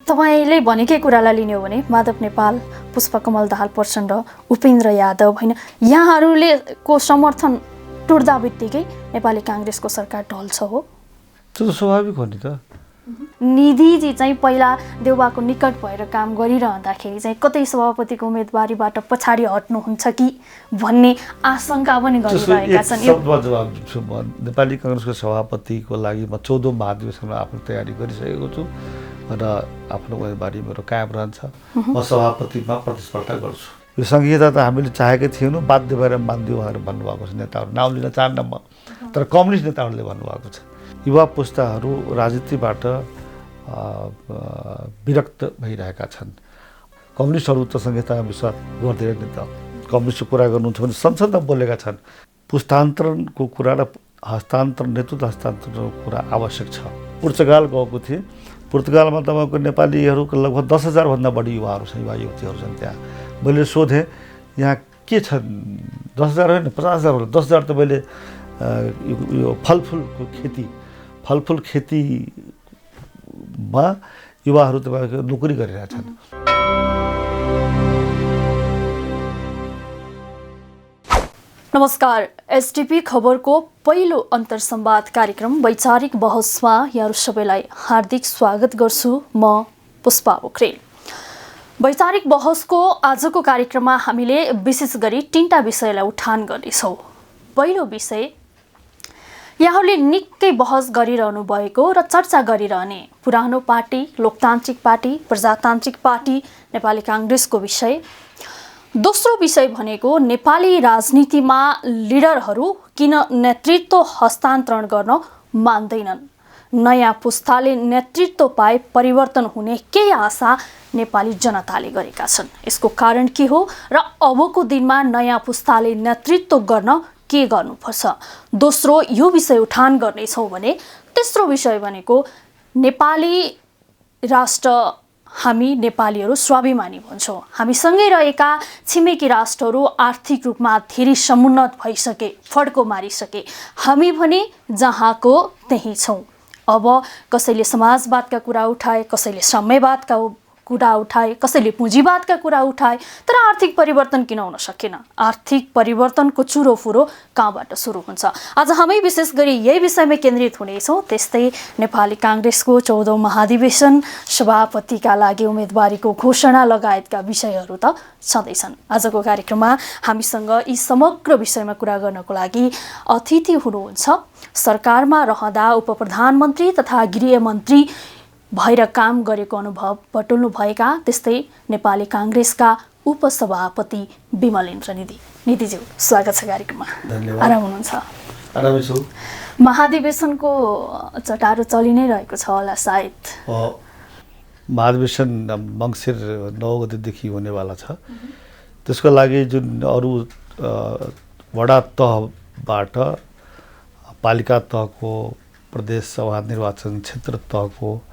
तपाईले भनेकै कुरालाई लिने हो भने माधव नेपाल, पुष्पकमल दाहाल प्रचण्ड, उपेन्द्र यादव हैन यहाँहरूले को समर्थन टुट्दा बित्तिकै नेपाली कांग्रेसको सरकार ढल्छ हो। त्यो त स्वाभाविक हो नि त। निधिजी चाहिँ पहिला देउबाको निकट भएर काम गरिरहँदाखेरि चाहिँ कतै सभापतिको उम्मेदवारीबाट पछाडि हट्नुहुन्छ कि भन्ने आशंका पनि गरिरहेका छन्। शब्दमा जवाब दिन्छु म। नेपाली कांग्रेसको सभापतिको लागि म 14औं महाधिवेशनमा आफ्नो तयारी गरिसकेको छु र आफ्नो उम्मेदवारी मेरो कायम रहन्छ। म सभापतिमा प्रतिस्पर्धा गर्छु। यो संहिता त हामीले चाहेकै थिएनौँ, बाध्य भएर मानिदियो भनेर भन्नुभएको छ नेताहरू। नाउँ लिन चाहन्न म, तर कम्युनिस्ट नेताहरूले भन्नुभएको छ। युवा पुस्ताहरू राजनीतिबाट विरक्त भइरहेका छन्। कम्युनिस्टहरू त संहितामा विश्वास गर्दैन नि त। कम्युनिस्टको कुरा गर्नुहुन्छ भने संसदमा बोलेका छन्। पुस्तान्तरणको कुरा र हस्तान्तरण, नेतृत्व हस्तान्तरणको कुरा आवश्यक छ। पुर्तगाल गएको थिएँ। पुर्तगालमा तपाईँको नेपालीहरूको लगभग 10,000 भन्दा बढी युवाहरू छन्, युवा युवतीहरू छन् त्यहाँ। मैले सोधेँ यहाँ के छन्? 10,000 होइन, 50,000 होला। 10,000 त मैले यो फलफुलको खेतीमा युवाहरू तपाईँको नोकरी गरिरहेछन्। नमस्कार, एसटिपी खबरको पहिलो अन्तर्संवाद कार्यक्रम वैचारिक बहसमा यहाँहरू सबैलाई हार्दिक स्वागत गर्छु। म पुष्पा पोखरेल। वैचारिक बहसको आजको कार्यक्रममा हामीले विशेष गरी 3टा विषयलाई उठान गर्नेछौँ। पहिलो विषय, यहाँहरूले निकै बहस गरिरहनु भएको र चर्चा गरिरहने पुरानो पार्टी, लोकतान्त्रिक पार्टी, प्रजातान्त्रिक पार्टी नेपाली कांग्रेसको विषय। दोस्रो विषय भनेको नेपाली राजनीतिमा लिडरहरू किन नेतृत्व हस्तान्तरण गर्न मान्दैनन्। नयाँ पुस्ताले नेतृत्व पाए परिवर्तन हुने केही आशा नेपाली जनताले गरेका छन्। यसको कारण के हो र अबको दिनमा नयाँ पुस्ताले नेतृत्व गर्न के गर्नुपर्छ। दोस्रो यो विषय उठान गर्नेछौँ भने तेस्रो विषय भनेको नेपाली राष्ट्र, हामी नेपालीहरू स्वाभिमानी भन्छौँ। हामीसँगै रहेका छिमेकी राष्ट्रहरू आर्थिक रूपमा धेरै समुन्नत भइसके, फड्को मारिसके। हामी भने जहाँको त्यहीँ छौँ। अब कसैले समाजवादका कुरा उठाए, कसैले साम्यवादका कुरा उठाए, कसैले पुँजीवादका कुरा उठाए, तर आर्थिक परिवर्तन किन हुन सकेन? आर्थिक परिवर्तनको चुरो फुरो कहाँबाट सुरु हुन्छ? आज हामी विशेष गरी यही विषयमा केन्द्रित हुनेछौँ। त्यस्तै नेपाली कांग्रेसको 14औं महाधिवेशन, सभापतिका लागि उम्मेदवारीको घोषणा लगायतका विषयहरू त छँदैछन्। आजको कार्यक्रममा हामीसँग यी समग्र विषयमा कुरा गर्नको लागि अतिथि हुनुहुन्छ सरकारमा रहँदा उपप्रधानमन्त्री तथा गृहमन्त्री भएर काम गरेको अनुभव बटुल्नु भएका, त्यस्तै नेपाली कांग्रेसका उपसभापति विमलेन्द्र निधिज्यू, स्वागत छ कार्यक्रममा। धन्यवाद। आराम हुनुहुन्छ? आरामै छु। महाधिवेशनको चटारो चलि नै रहेको छ होला सायद। महाधिवेशन मङ्सिर 9 गतेदेखि हुनेवाला छ। त्यसको लागि जुन अरू वडा तहबाट पालिका तहको, प्रदेश सभा निर्वाचन क्षेत्र तहको,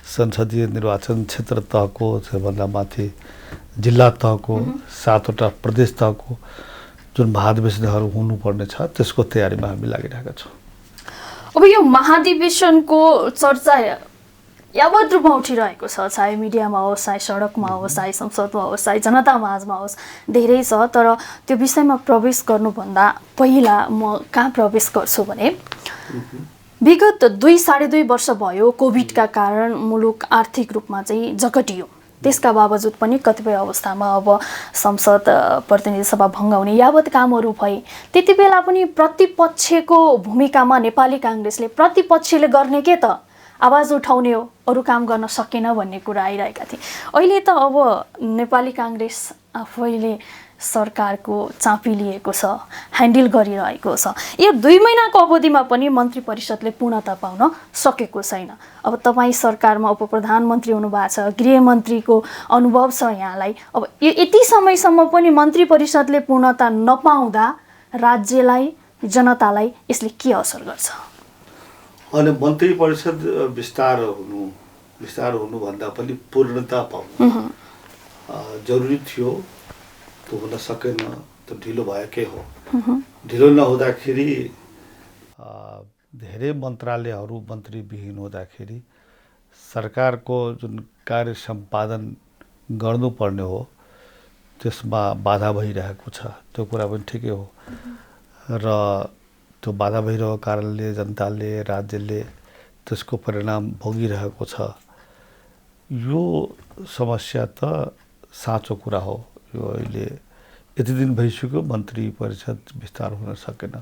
संसदीय निर्वाचन क्षेत्र तहको, सबभन्दा माथि जिल्ला तहको, 7वटा प्रदेश तहको जुन महाधिवेशनहरू हुनुपर्ने छ त्यसको तयारीमा हामी लागिरहेका छौँ। अब यो महाधिवेशनको चर्चा यावत रूपमा उठिरहेको छ, चाहे मिडियामा होस्, चाहे सडकमा होस्, चाहे संसदमा होस्, चाहे जनता माझमा होस्, धेरै छ। तर त्यो विषयमा प्रवेश गर्नुभन्दा पहिला म कहाँ प्रवेश गर्छु भने विगत 2-2.5 वर्ष भयो कोभिडका कारण मुलुक आर्थिक रूपमा चाहिँ जगटियो। त्यसका बावजुद पनि कतिपय अवस्थामा अब संसद प्रतिनिधि सभा भङ्ग हुने यावत कामहरू भए, त्यति बेला पनि प्रतिपक्षको भूमिकामा नेपाली कांग्रेसले प्रतिपक्षले गर्ने के त आवाज उठाउने हो, अरू काम गर्न सकेन भन्ने कुरा आइरहेका थिए। अहिले त अब नेपाली कांग्रेस आफैले सरकारको चापी लिएको छ, ह्यान्डल गरिरहेको छ। यो 2 महिनाको अवधिमा पनि मन्त्री परिषदले पूर्णता पाउन सकेको छैन। अब तपाईँ सरकारमा उपप्रधानमन्त्री हुनुभएको छ, गृहमन्त्रीको अनुभव छ यहाँलाई। अब यो यति समयसम्म पनि मन्त्री परिषदले पूर्णता नपाउँदा राज्यलाई, जनतालाई यसले के असर गर्छ? अनि मन्त्री परिषद विस्तार हुनुभन्दा पनि पूर्णता पाउनु जरुरी थियो। त्यो हुन सकेन, त्यो ढिलो भएकै हो। ढिलो नहुँदाखेरि धेरै मन्त्रालयहरू मन्त्रीविहीन हुँदाखेरि सरकारको जुन कार्य सम्पादन गर्नुपर्ने हो त्यसमा बाधा भइरहेको छ, त्यो कुरा पनि ठिकै हो। र त्यो बाधा भइरहेको कारणले जनताले, राज्यले त्यसको परिणाम भोगिरहेको छ। यो समस्या त साँचो कुरा हो। यो अहिले यति दिन भइसक्यो मन्त्री परिषद विस्तार हुन सकेन।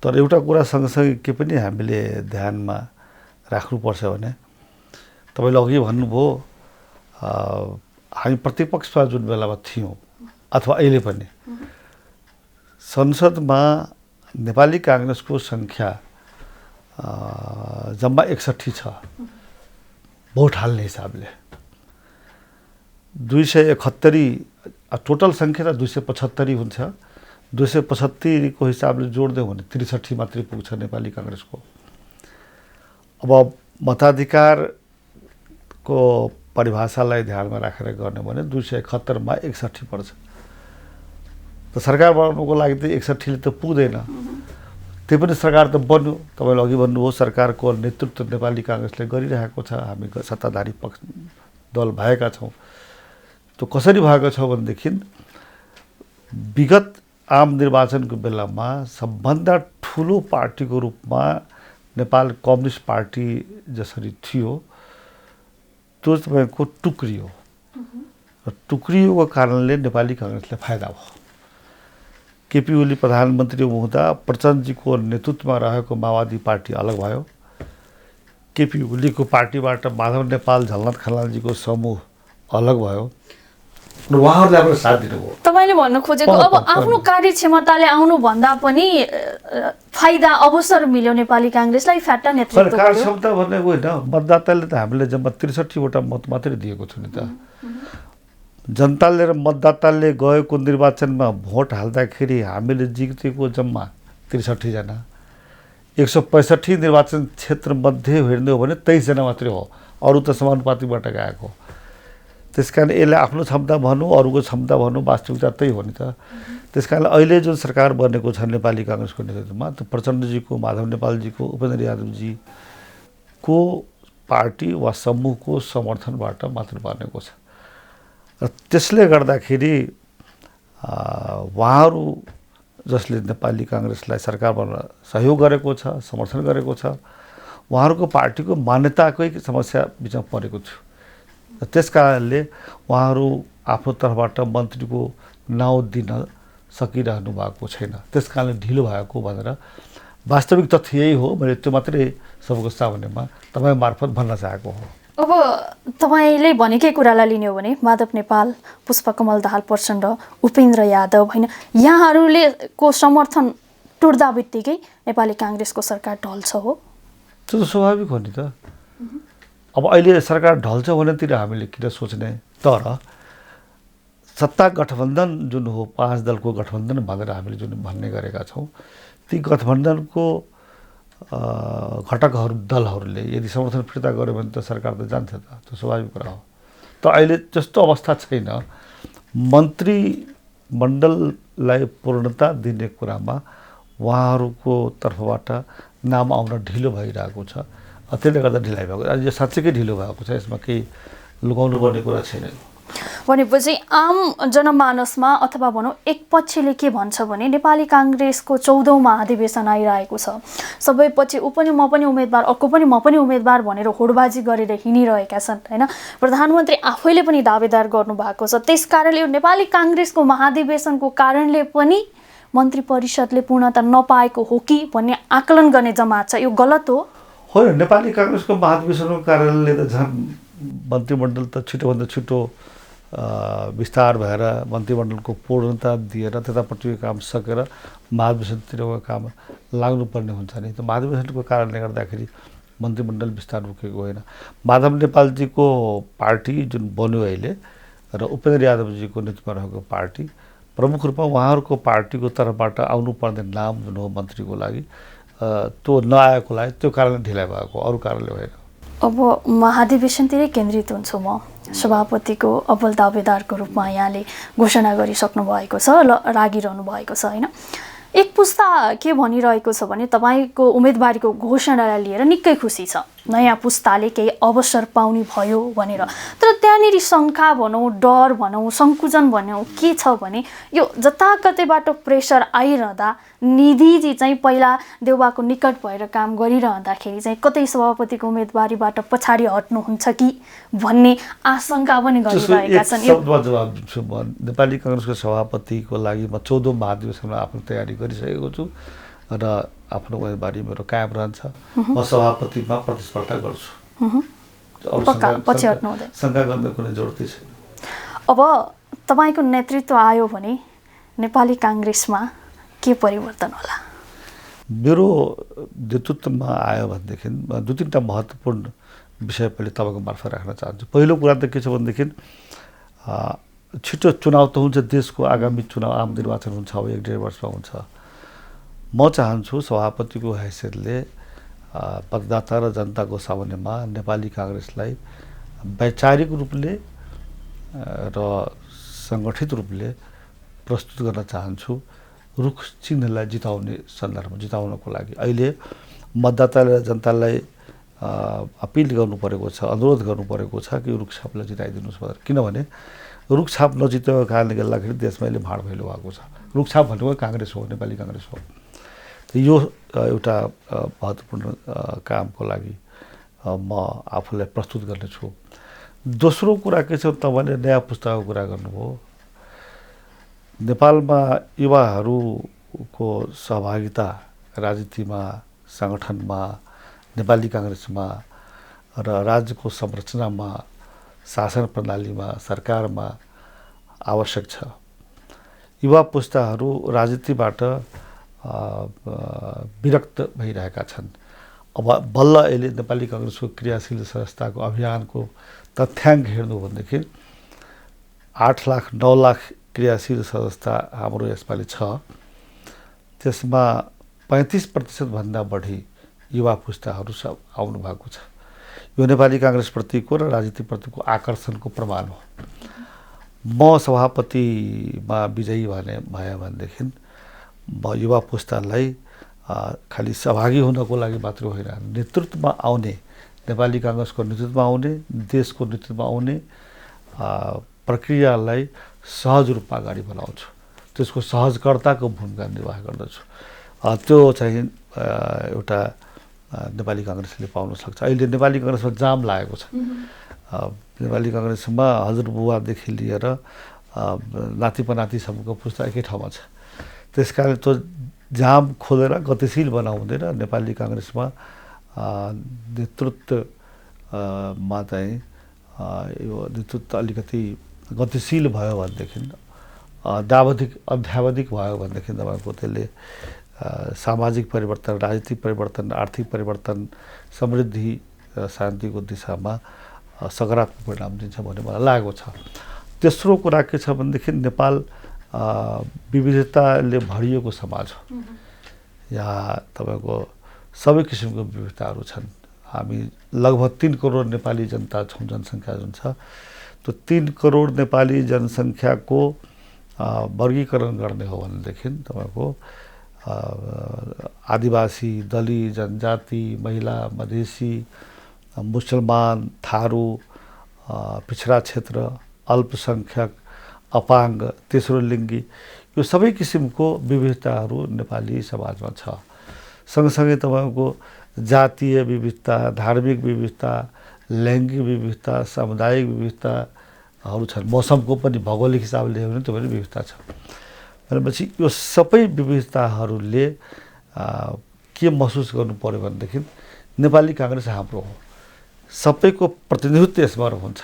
तर एउटा कुरा सँगसँगै के पनि हामीले ध्यानमा राख्नुपर्छ भने, तपाईँले अघि भन्नुभयो हामी प्रतिपक्षमा जुन बेलामा थियौँ अथवा अहिले पनि संसदमा नेपाली काङ्ग्रेसको सङ्ख्या जम्मा 61 छ भोट हाल्ने हिसाबले। 271 टोटल सङ्ख्या त 275 हुन्छ। 275 को हिसाबले जोड्दै भने 63 मात्रै पुग्छ नेपाली काङ्ग्रेसको। अब मताधिकारको परिभाषालाई ध्यानमा राखेर गर्ने भने 271 मा 61 पर्छ। त सरकार बनाउनुको लागि त 61 ले त पुग्दैन। त्यो पनि सरकार त बन्यो। तपाईँले अघि भन्नुभयो सरकारको नेतृत्व नेपाली काङ्ग्रेसले गरिरहेको छ। हामी सत्ताधारी पक्ष दल भएका छौँ। त्यो कसरी भएको छ भनेदेखि विगत आम निर्वाचनको बेलामा सबभन्दा ठुलो पार्टीको रूपमा नेपाल कम्युनिस्ट पार्टी जसरी थियो त्यो तपाईँको टुक्रियो। र टुक्रियोको कारणले नेपाली काङ्ग्रेसलाई फाइदा भयो। केपी ओली प्रधानमन्त्री हुँदा प्रचण्डजीको नेतृत्वमा रहेको माओवादी पार्टी अलग भयो। केपी ओलीको पार्टीबाट माधव नेपाल, झलनाथ खनालजीको समूह अलग भयो। उहाँहरूले आफ्नो साथ दिनुभयो। तपाईँले भन्न खोजेको अब आफ्नो कार्यक्षमताले आउनुभन्दा पनि फाइदा अवसर मिल्यो नेपाली काङ्ग्रेसलाई फ्याट्टा नेतृत्व। कार्यक्षमता भनेको होइन, मतदाताले त हामीले जम्मा 63 वटा मत मात्रै दिएको छु नि त। जनताले र मतदाताले गएको निर्वाचनमा भोट हाल्दाखेरि हामीले जितेको जम्मा 63 जना। 165 निर्वाचन क्षेत्रमध्ये हेर्ने हो भने 23 जना मात्रै हो। अरू त समानुपातिबाट गएको। त्यसकारण यसले आफ्नो क्षमता भनौँ, अरूको क्षमता भनौँ, वास्तविकता त्यही हो नि त। त्यसकारण अहिले जुन सरकार बनेको छ नेपाली काङ्ग्रेसको नेतृत्वमा, त प्रचण्डजीको, माधव नेपालजीको, उपेन्द्र यादवजीको पार्टी वा समूहको समर्थनबाट मात्र बनेको छ। र त्यसले गर्दाखेरि उहाँहरू जसले नेपाली काङ्ग्रेसलाई सरकार बनाउन सहयोग गरेको छ, समर्थन गरेको छ, उहाँहरूको पार्टीको मान्यताकै समस्या बिचमा परेको थियो। त्यस कारणले उहाँहरू आफ्नो तर्फबाट मन्त्रीको नाउँ दिन सकिरहनु भएको छैन। त्यस कारणले ढिलो भएको भनेर वास्तविक तथ्य यही हो। मैले त्यो मात्रै सबको सामनेमा तपाईँ मार्फत भन्न चाहेको हो। अब तपाईँले भनेकै कुरालाई लिने हो भने माधव नेपाल, पुष्पकमल दाहाल प्रचण्ड, उपेन्द्र यादव होइन, यहाँहरूले को समर्थन टुट्दा बित्तिकै नेपाली काङ्ग्रेसको सरकार ढल्छ हो? त्यो त स्वाभाविक हो नि त। अब अहिले सरकार ढल्छ भनेतिर हामीले किन सोच्ने? तर सत्ता गठबन्धन जुन हो, 5 दलको गठबन्धन भनेर हामीले जुन भन्ने गरेका छौँ, ती गठबन्धनको घटकहरू दलहरूले यदि समर्थन फिर्ता गर्यो भने त सरकार त जान्छ त। त्यो स्वाभाविक कुरा हो। त अहिले त्यस्तो अवस्था छैन। मन्त्रीमण्डललाई पूर्णता दिने कुरामा उहाँहरूको तर्फबाट नाम आउन ढिलो भइरहेको छ। त्यसले गर्दा ढिलाइ भएको। यो साँच्चैकै ढिलो भएको छ। यसमा केही लुकाउनु पर्ने कुरा छैन। भनेपछि आम जनमानसमा अथवा भनौँ एक पक्षले के भन्छ भने नेपाली काङ्ग्रेसको 14औं महाधिवेशन आइरहेको छ, सबै पछि ऊ पनि म पनि उम्मेदवार, अर्को पनि म पनि उम्मेदवार भनेर होडबाजी गरेर हिँडिरहेका छन् होइन। प्रधानमन्त्री आफैले पनि दावेदार गर्नुभएको छ। त्यस कारणले यो नेपाली काङ्ग्रेसको महाधिवेशनको कारणले पनि मन्त्री परिषदले पूर्णता नपाएको हो कि भन्ने आकलन गर्ने जमात छ। यो गलत हो? होइन, नेपाली काङ्ग्रेसको महाधिवेशनको कारणले त झन् मन्त्रीमण्डल त छिटोभन्दा छिटो विस्तार भएर मन्त्रीमण्डलको पूर्णता दिएर त्यतापट्टिको काम सकेर महाधिवेशनतिरको काम लाग्नुपर्ने हुन्छ नि। त महाधिवेशनको कारणले गर्दाखेरि मन्त्रीमण्डल विस्तार रोकेको होइन। माधव नेपालजीको पार्टी जुन बन्यो अहिले र उपेन्द्र यादवजीको नेतृत्वमा रहेको पार्टी, प्रमुख रूपमा उहाँहरूको पार्टीको तर्फबाट आउनुपर्ने नाम जुन हो मन्त्रीको लागि त्यो नआएकोलाई त्यो कारणले ढिलाइ भएको, अरू कारणले होइन। अब महाधिवेशनतिरै केन्द्रित हुन्छु म। सभापतिको अव्वल दावेदारको रूपमा यहाँले घोषणा गरिसक्नु भएको छ, लागिरहनु भएको छ होइन। एक पुस्ता के भनिरहेको छ भने तपाईँको उम्मेदवारीको घोषणालाई लिएर निकै खुसी छ। नयाँ पुस्ताले केही अवसर पाउने भयो भनेर। तर त्यहाँनिर शङ्का भनौँ, डर भनौँ, सङ्कुचन भनौँ के छ भने यो जताकतैबाट प्रेसर आइरहँदा निधिजी चाहिँ पहिला देउबाको निकट भएर काम गरिरहँदाखेरि चाहिँ कतै सभापतिको उम्मेदवारीबाट पछाडि हट्नुहुन्छ कि भन्ने आशंका पनि गरिरहेका छन्। शब्दमा जवाब दिन्छु म। नेपाली काङ्ग्रेसको सभापतिको लागि म 14औं महाधिवेशनमा आफ्नो तयारी गरिसकेको छु र आफ्नो उम्मेदवारी मेरो कायम रहन्छ। म सभापतिमा प्रतिस्पर्धा गर्छु। पछि हट्नु हुँदैन, शङ्का गर्ने कुनै जरुरतै छैन। अब तपाईँको नेतृत्व आयो भने नेपाली काङ्ग्रेसमा के परिवर्तन होला? मेरो नेतृत्वमा आयो भनेदेखि दुई तिनवटा महत्त्वपूर्ण विषय पहिले तपाईँको मार्फत राख्न चाहन्छु। पहिलो कुरा त के छ भनेदेखि छिटो चुनाव त हुन्छ, देशको आगामी चुनाव आम निर्वाचन हुन्छ, अब 1-1.5 वर्षमा हुन्छ। म चाहन्छु सभापतिको हैसियतले मतदाता र जनताको सामुन्नेमा नेपाली काङ्ग्रेसलाई वैचारिक रूपले र सङ्गठित रूपले प्रस्तुत गर्न चाहन्छु रुख चिन्हलाई जिताउनको लागि। अहिले मतदाताले र जनतालाई अपिल गर्नु परेको छ, अनुरोध गर्नु परेको छ कि रुखछापलाई जिताइदिनुहोस् भनेर। किनभने रुखछाप नजितेको कारणले गर्दाखेरि देशमा अहिले भाँड भैलो भएको छ। रुखछाप भनेको काङ्ग्रेस हो, नेपाली काङ्ग्रेस हो। यो एउटा महत्त्वपूर्ण कामको लागि म आफूलाई प्रस्तुत गर्नेछु। दोस्रो कुरा के छ, तपाईँले नयाँ पुस्ताको कुरा गर्नुभयो। नेपालमा युवाहरूको सहभागिता राजनीतिमा, सङ्गठनमा, नेपाली काङ्ग्रेसमा र राज्यको संरचनामा, शासन प्रणालीमा, सरकारमा आवश्यक छ। युवा पुस्ताहरू राजनीतिबाट विरक्त भइरहेका छन्। अब बल्ल अहिले नेपाली काङ्ग्रेसको क्रियाशील संस्थाको अभियानको तथ्याङ्क हेर्नु भनेदेखि 8 लाख 9 लाख क्रियाशील संस्था हाम्रो यसपालि छ। त्यसमा 35% भन्दा बढी युवा पुस्ताहरू सब आउनु भएको छ। यो नेपाली काङ्ग्रेसप्रतिको र राजनीतिप्रतिको आकर्षणको प्रमाण हो। म सभापतिमा विजयी भए भनेदेखि म युवा पुस्तालाई खालि सहभागी हुनको लागि मात्र होइन, नेतृत्वमा आउने, नेपाली काङ्ग्रेसको नेतृत्वमा आउने, देशको नेतृत्वमा आउने प्रक्रियालाई सहज रूपमा अगाडि बढाउँछु। त्यसको सहजकर्ताको भूमिका निर्वाह गर्दछु। त्यो चाहिँ एउटा नेपाली काङ्ग्रेसले पाउन सक्छ। अहिले नेपाली काङ्ग्रेसमा जाम लागेको छ। नेपाली काङ्ग्रेसमा हजुरबुवादेखि लिएर नाति पनातिसम्मको पुस्ता एकै ठाउँमा छ। त्यसकारण त्यो जाम खोलेर गतिशील बनाउँदै र नेपाली काङ्ग्रेसमा नेतृत्वमा चाहिँ यो नेतृत्व अलिकति गतिशील भयो भनेदेखि, अध्यावधिक भयो भनेदेखि तपाईँको त्यसले सामाजिक परिवर्तन, राजनीतिक परिवर्तन, आर्थिक परिवर्तन, समृद्धि र शान्तिको दिशामा सकारात्मक परिणाम दिन्छ भन्ने मलाई लागेको छ। तेस्रो कुरा के छ भनेदेखि नेपाल विविधताले भरिएको समाज हो। यहाँ तपाईँको सबै किसिमको विविधताहरू छन्। हामी लगभग 3 करोड नेपाली जनता छौँ, जनसङ्ख्या जुन छ त्यो 3 करोड नेपाली जनसङ्ख्याको वर्गीकरण गर्ने हो भनेदेखि तपाईँको आदिवासी, दलित, जनजाति, महिला, मधेसी, मुसलमान, थारू, पिछडा क्षेत्र, अल्पसङ्ख्यक, अपाङ्ग, तेस्रो लिङ्गी, यो सबै किसिमको विविधताहरू नेपाली समाजमा छ। सँगसँगै तपाईँको जातीय विविधता, धार्मिक विविधता, लैङ्गिक विविधता, सामुदायिक विविधताहरू छन्। मौसमको पनि भौगोलिक हिसाबले हेर्यो भने त्यो पनि विविधता छ। भनेपछि यो सबै विविधताहरूले के महसुस गर्नु पर्यो भनेदेखि नेपाली काङ्ग्रेस हाम्रो हो, सबैको प्रतिनिधित्व यसमा रहन्छ।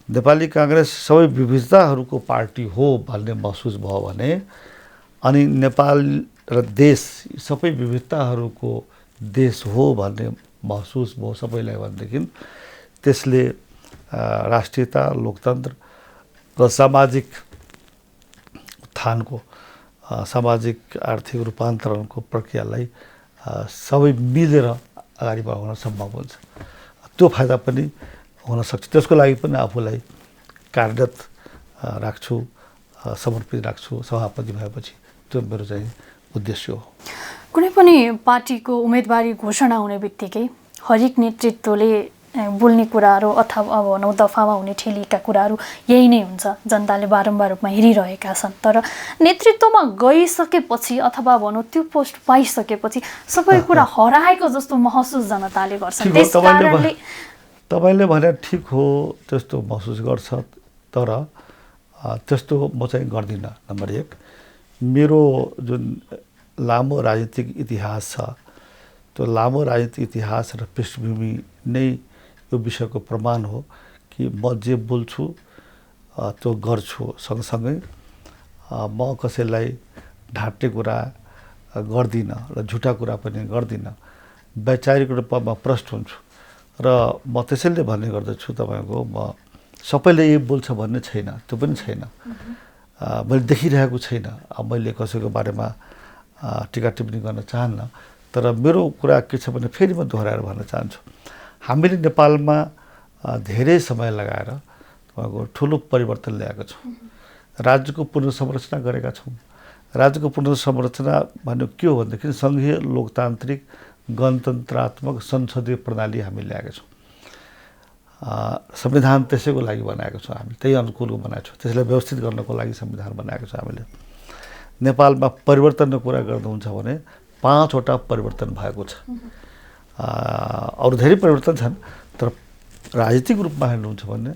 नेपाली काङ्ग्रेस सबै विविधताहरूको पार्टी हो भन्ने महसुस भयो भने, अनि नेपाल र देश सबै विविधताहरूको देश हो भन्ने महसुस भयो सबैलाई भनेदेखि त्यसले राष्ट्रियता, लोकतन्त्र र सामाजिक उत्थानको, सामाजिक आर्थिक रूपान्तरणको प्रक्रियालाई सबै मिलेर अगाडि बढाउन सम्भव हुन्छ। त्यो फाइदा पनि हुन सक्छ। त्यसको लागि पनि आफूलाई कार्यरत राख्छु, समर्पित राख्छु सभापति भएपछि। त्यो मेरो चाहिँ उद्देश्य हो। कुनै पनि पार्टीको उम्मेदवारी घोषणा हुने बित्तिकै हरेक नेतृत्वले बोल्ने कुराहरू अथवा अब भनौँ दफामा हुने ठेलीका कुराहरू यही नै हुन्छ, जनताले बारम्बार रूपमा हेरिरहेका छन्। तर नेतृत्वमा गइसकेपछि अथवा भनौँ त्यो पोस्ट पाइसकेपछि सबै कुरा हराएको जस्तो महसुस जनताले गर्छन्। त्यस कारणले तपाईँले भने ठिक हो, त्यस्तो महसुस गर्छ, तर त्यस्तो म चाहिँ गर्दिनँ। नम्बर 1, मेरो जुन लामो राजनीतिक इतिहास छ, त्यो लामो राजनीतिक इतिहास र पृष्ठभूमि नै यो विषयको प्रमाण हो कि म जे बोल्छु त्यो गर्छु। सँगसँगै म कसैलाई ढाँट्ने कुरा गर्दिनँ र झुटा कुरा पनि गर्दिनँ। वैचारिक रूपमा प्रष्ट हुन्छु र म त्यसैले भन्ने गर्दछु तपाईँको, म सबैले यही बोल्छ भन्ने छैन, त्यो पनि छैन। मैले देखिरहेको छैन। मैले कसैको बारेमा टिका टिप्पणी गर्न चाहन्न, तर मेरो कुरा के छ भने फेरि म दोहोऱ्याएर भन्न चाहन्छु। हामीले नेपालमा धेरै समय लगाएर तपाईँको ठुलो परिवर्तन ल्याएका छौँ। राज्यको पुनर्संरचना गरेका छौँ। राज्यको पुनर्संरचना भनेको के हो भनेदेखि सङ्घीय लोकतान्त्रिक गणतन्त्रात्मक संसदीय प्रणाली हामी ल्याएका छौँ। संविधान त्यसैको लागि बनाएको छौँ, हामी त्यही अनुकूल बनाएको छौँ। त्यसलाई व्यवस्थित गर्नको लागि संविधान बनाएको छ हामीले। नेपालमा परिवर्तनको कुरा गर्नुहुन्छ भने 5 वटा परिवर्तन भएको छ। अरू धेरै परिवर्तन छन्, तर राजनीतिक रूपमा हेर्नुहुन्छ भने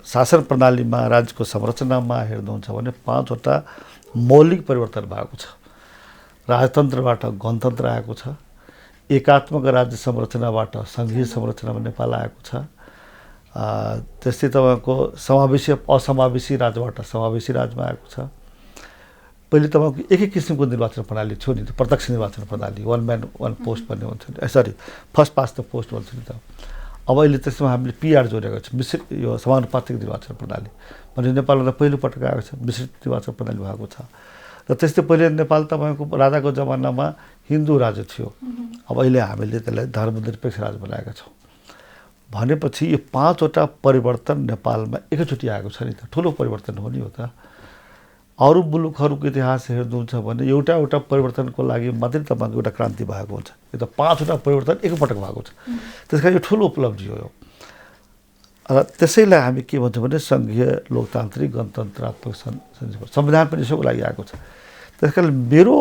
शासन प्रणालीमा, राज्यको संरचनामा हेर्नुहुन्छ भने 5 वटा मौलिक परिवर्तन भएको छ। राजतन्त्रबाट गणतन्त्र आएको छ। एकात्मक राज्य संरचनाबाट सङ्घीय संरचनामा नेपाल आएको छ। त्यस्तै तपाईँको समावेशी असमावेशी राज्यबाट समावेशी राज्यमा आएको छ। पहिले तपाईँको एकै किसिमको निर्वाचन प्रणाली थियो नि, त प्रत्यक्ष निर्वाचन प्रणाली, 1 म्यान 1 पोस्ट भन्ने हुन्थ्यो नि, sorry first past the post भन्छ नि त। अब अहिले त्यसमा हामीले PR जोडेको छ, मिश्रित यो समानुपातिक निर्वाचन प्रणाली भने नेपालमा पहिलो पटक आएको छ। मिश्रित निर्वाचन प्रणाली भएको छ। र त्यस्तै पहिले नेपाल तपाईँको राजाको जमानामा हिन्दू राज्य थियो। अब अहिले हामीले त्यसलाई धर्मनिरपेक्ष राज्य बनाएका छौँ। भनेपछि यो 5 वटा परिवर्तन नेपालमा एकैचोटि आएको छ नि त, ठुलो परिवर्तन हो नि हो त। अरू मुलुकहरूको इतिहास हेर्नुहुन्छ भने एउटा परिवर्तनको लागि मात्रै तपाईँको एउटा क्रान्ति भएको हुन्छ। यो त 5 वटा परिवर्तन एकपटक भएको छ। त्यस कारण यो ठुलो उपलब्धि हो। र त्यसैलाई हामी के भन्छौँ भने सङ्घीय लोकतान्त्रिक गणतन्त्रात्मक संविधान पनि यसैको लागि आएको छ। त्यस कारण मेरो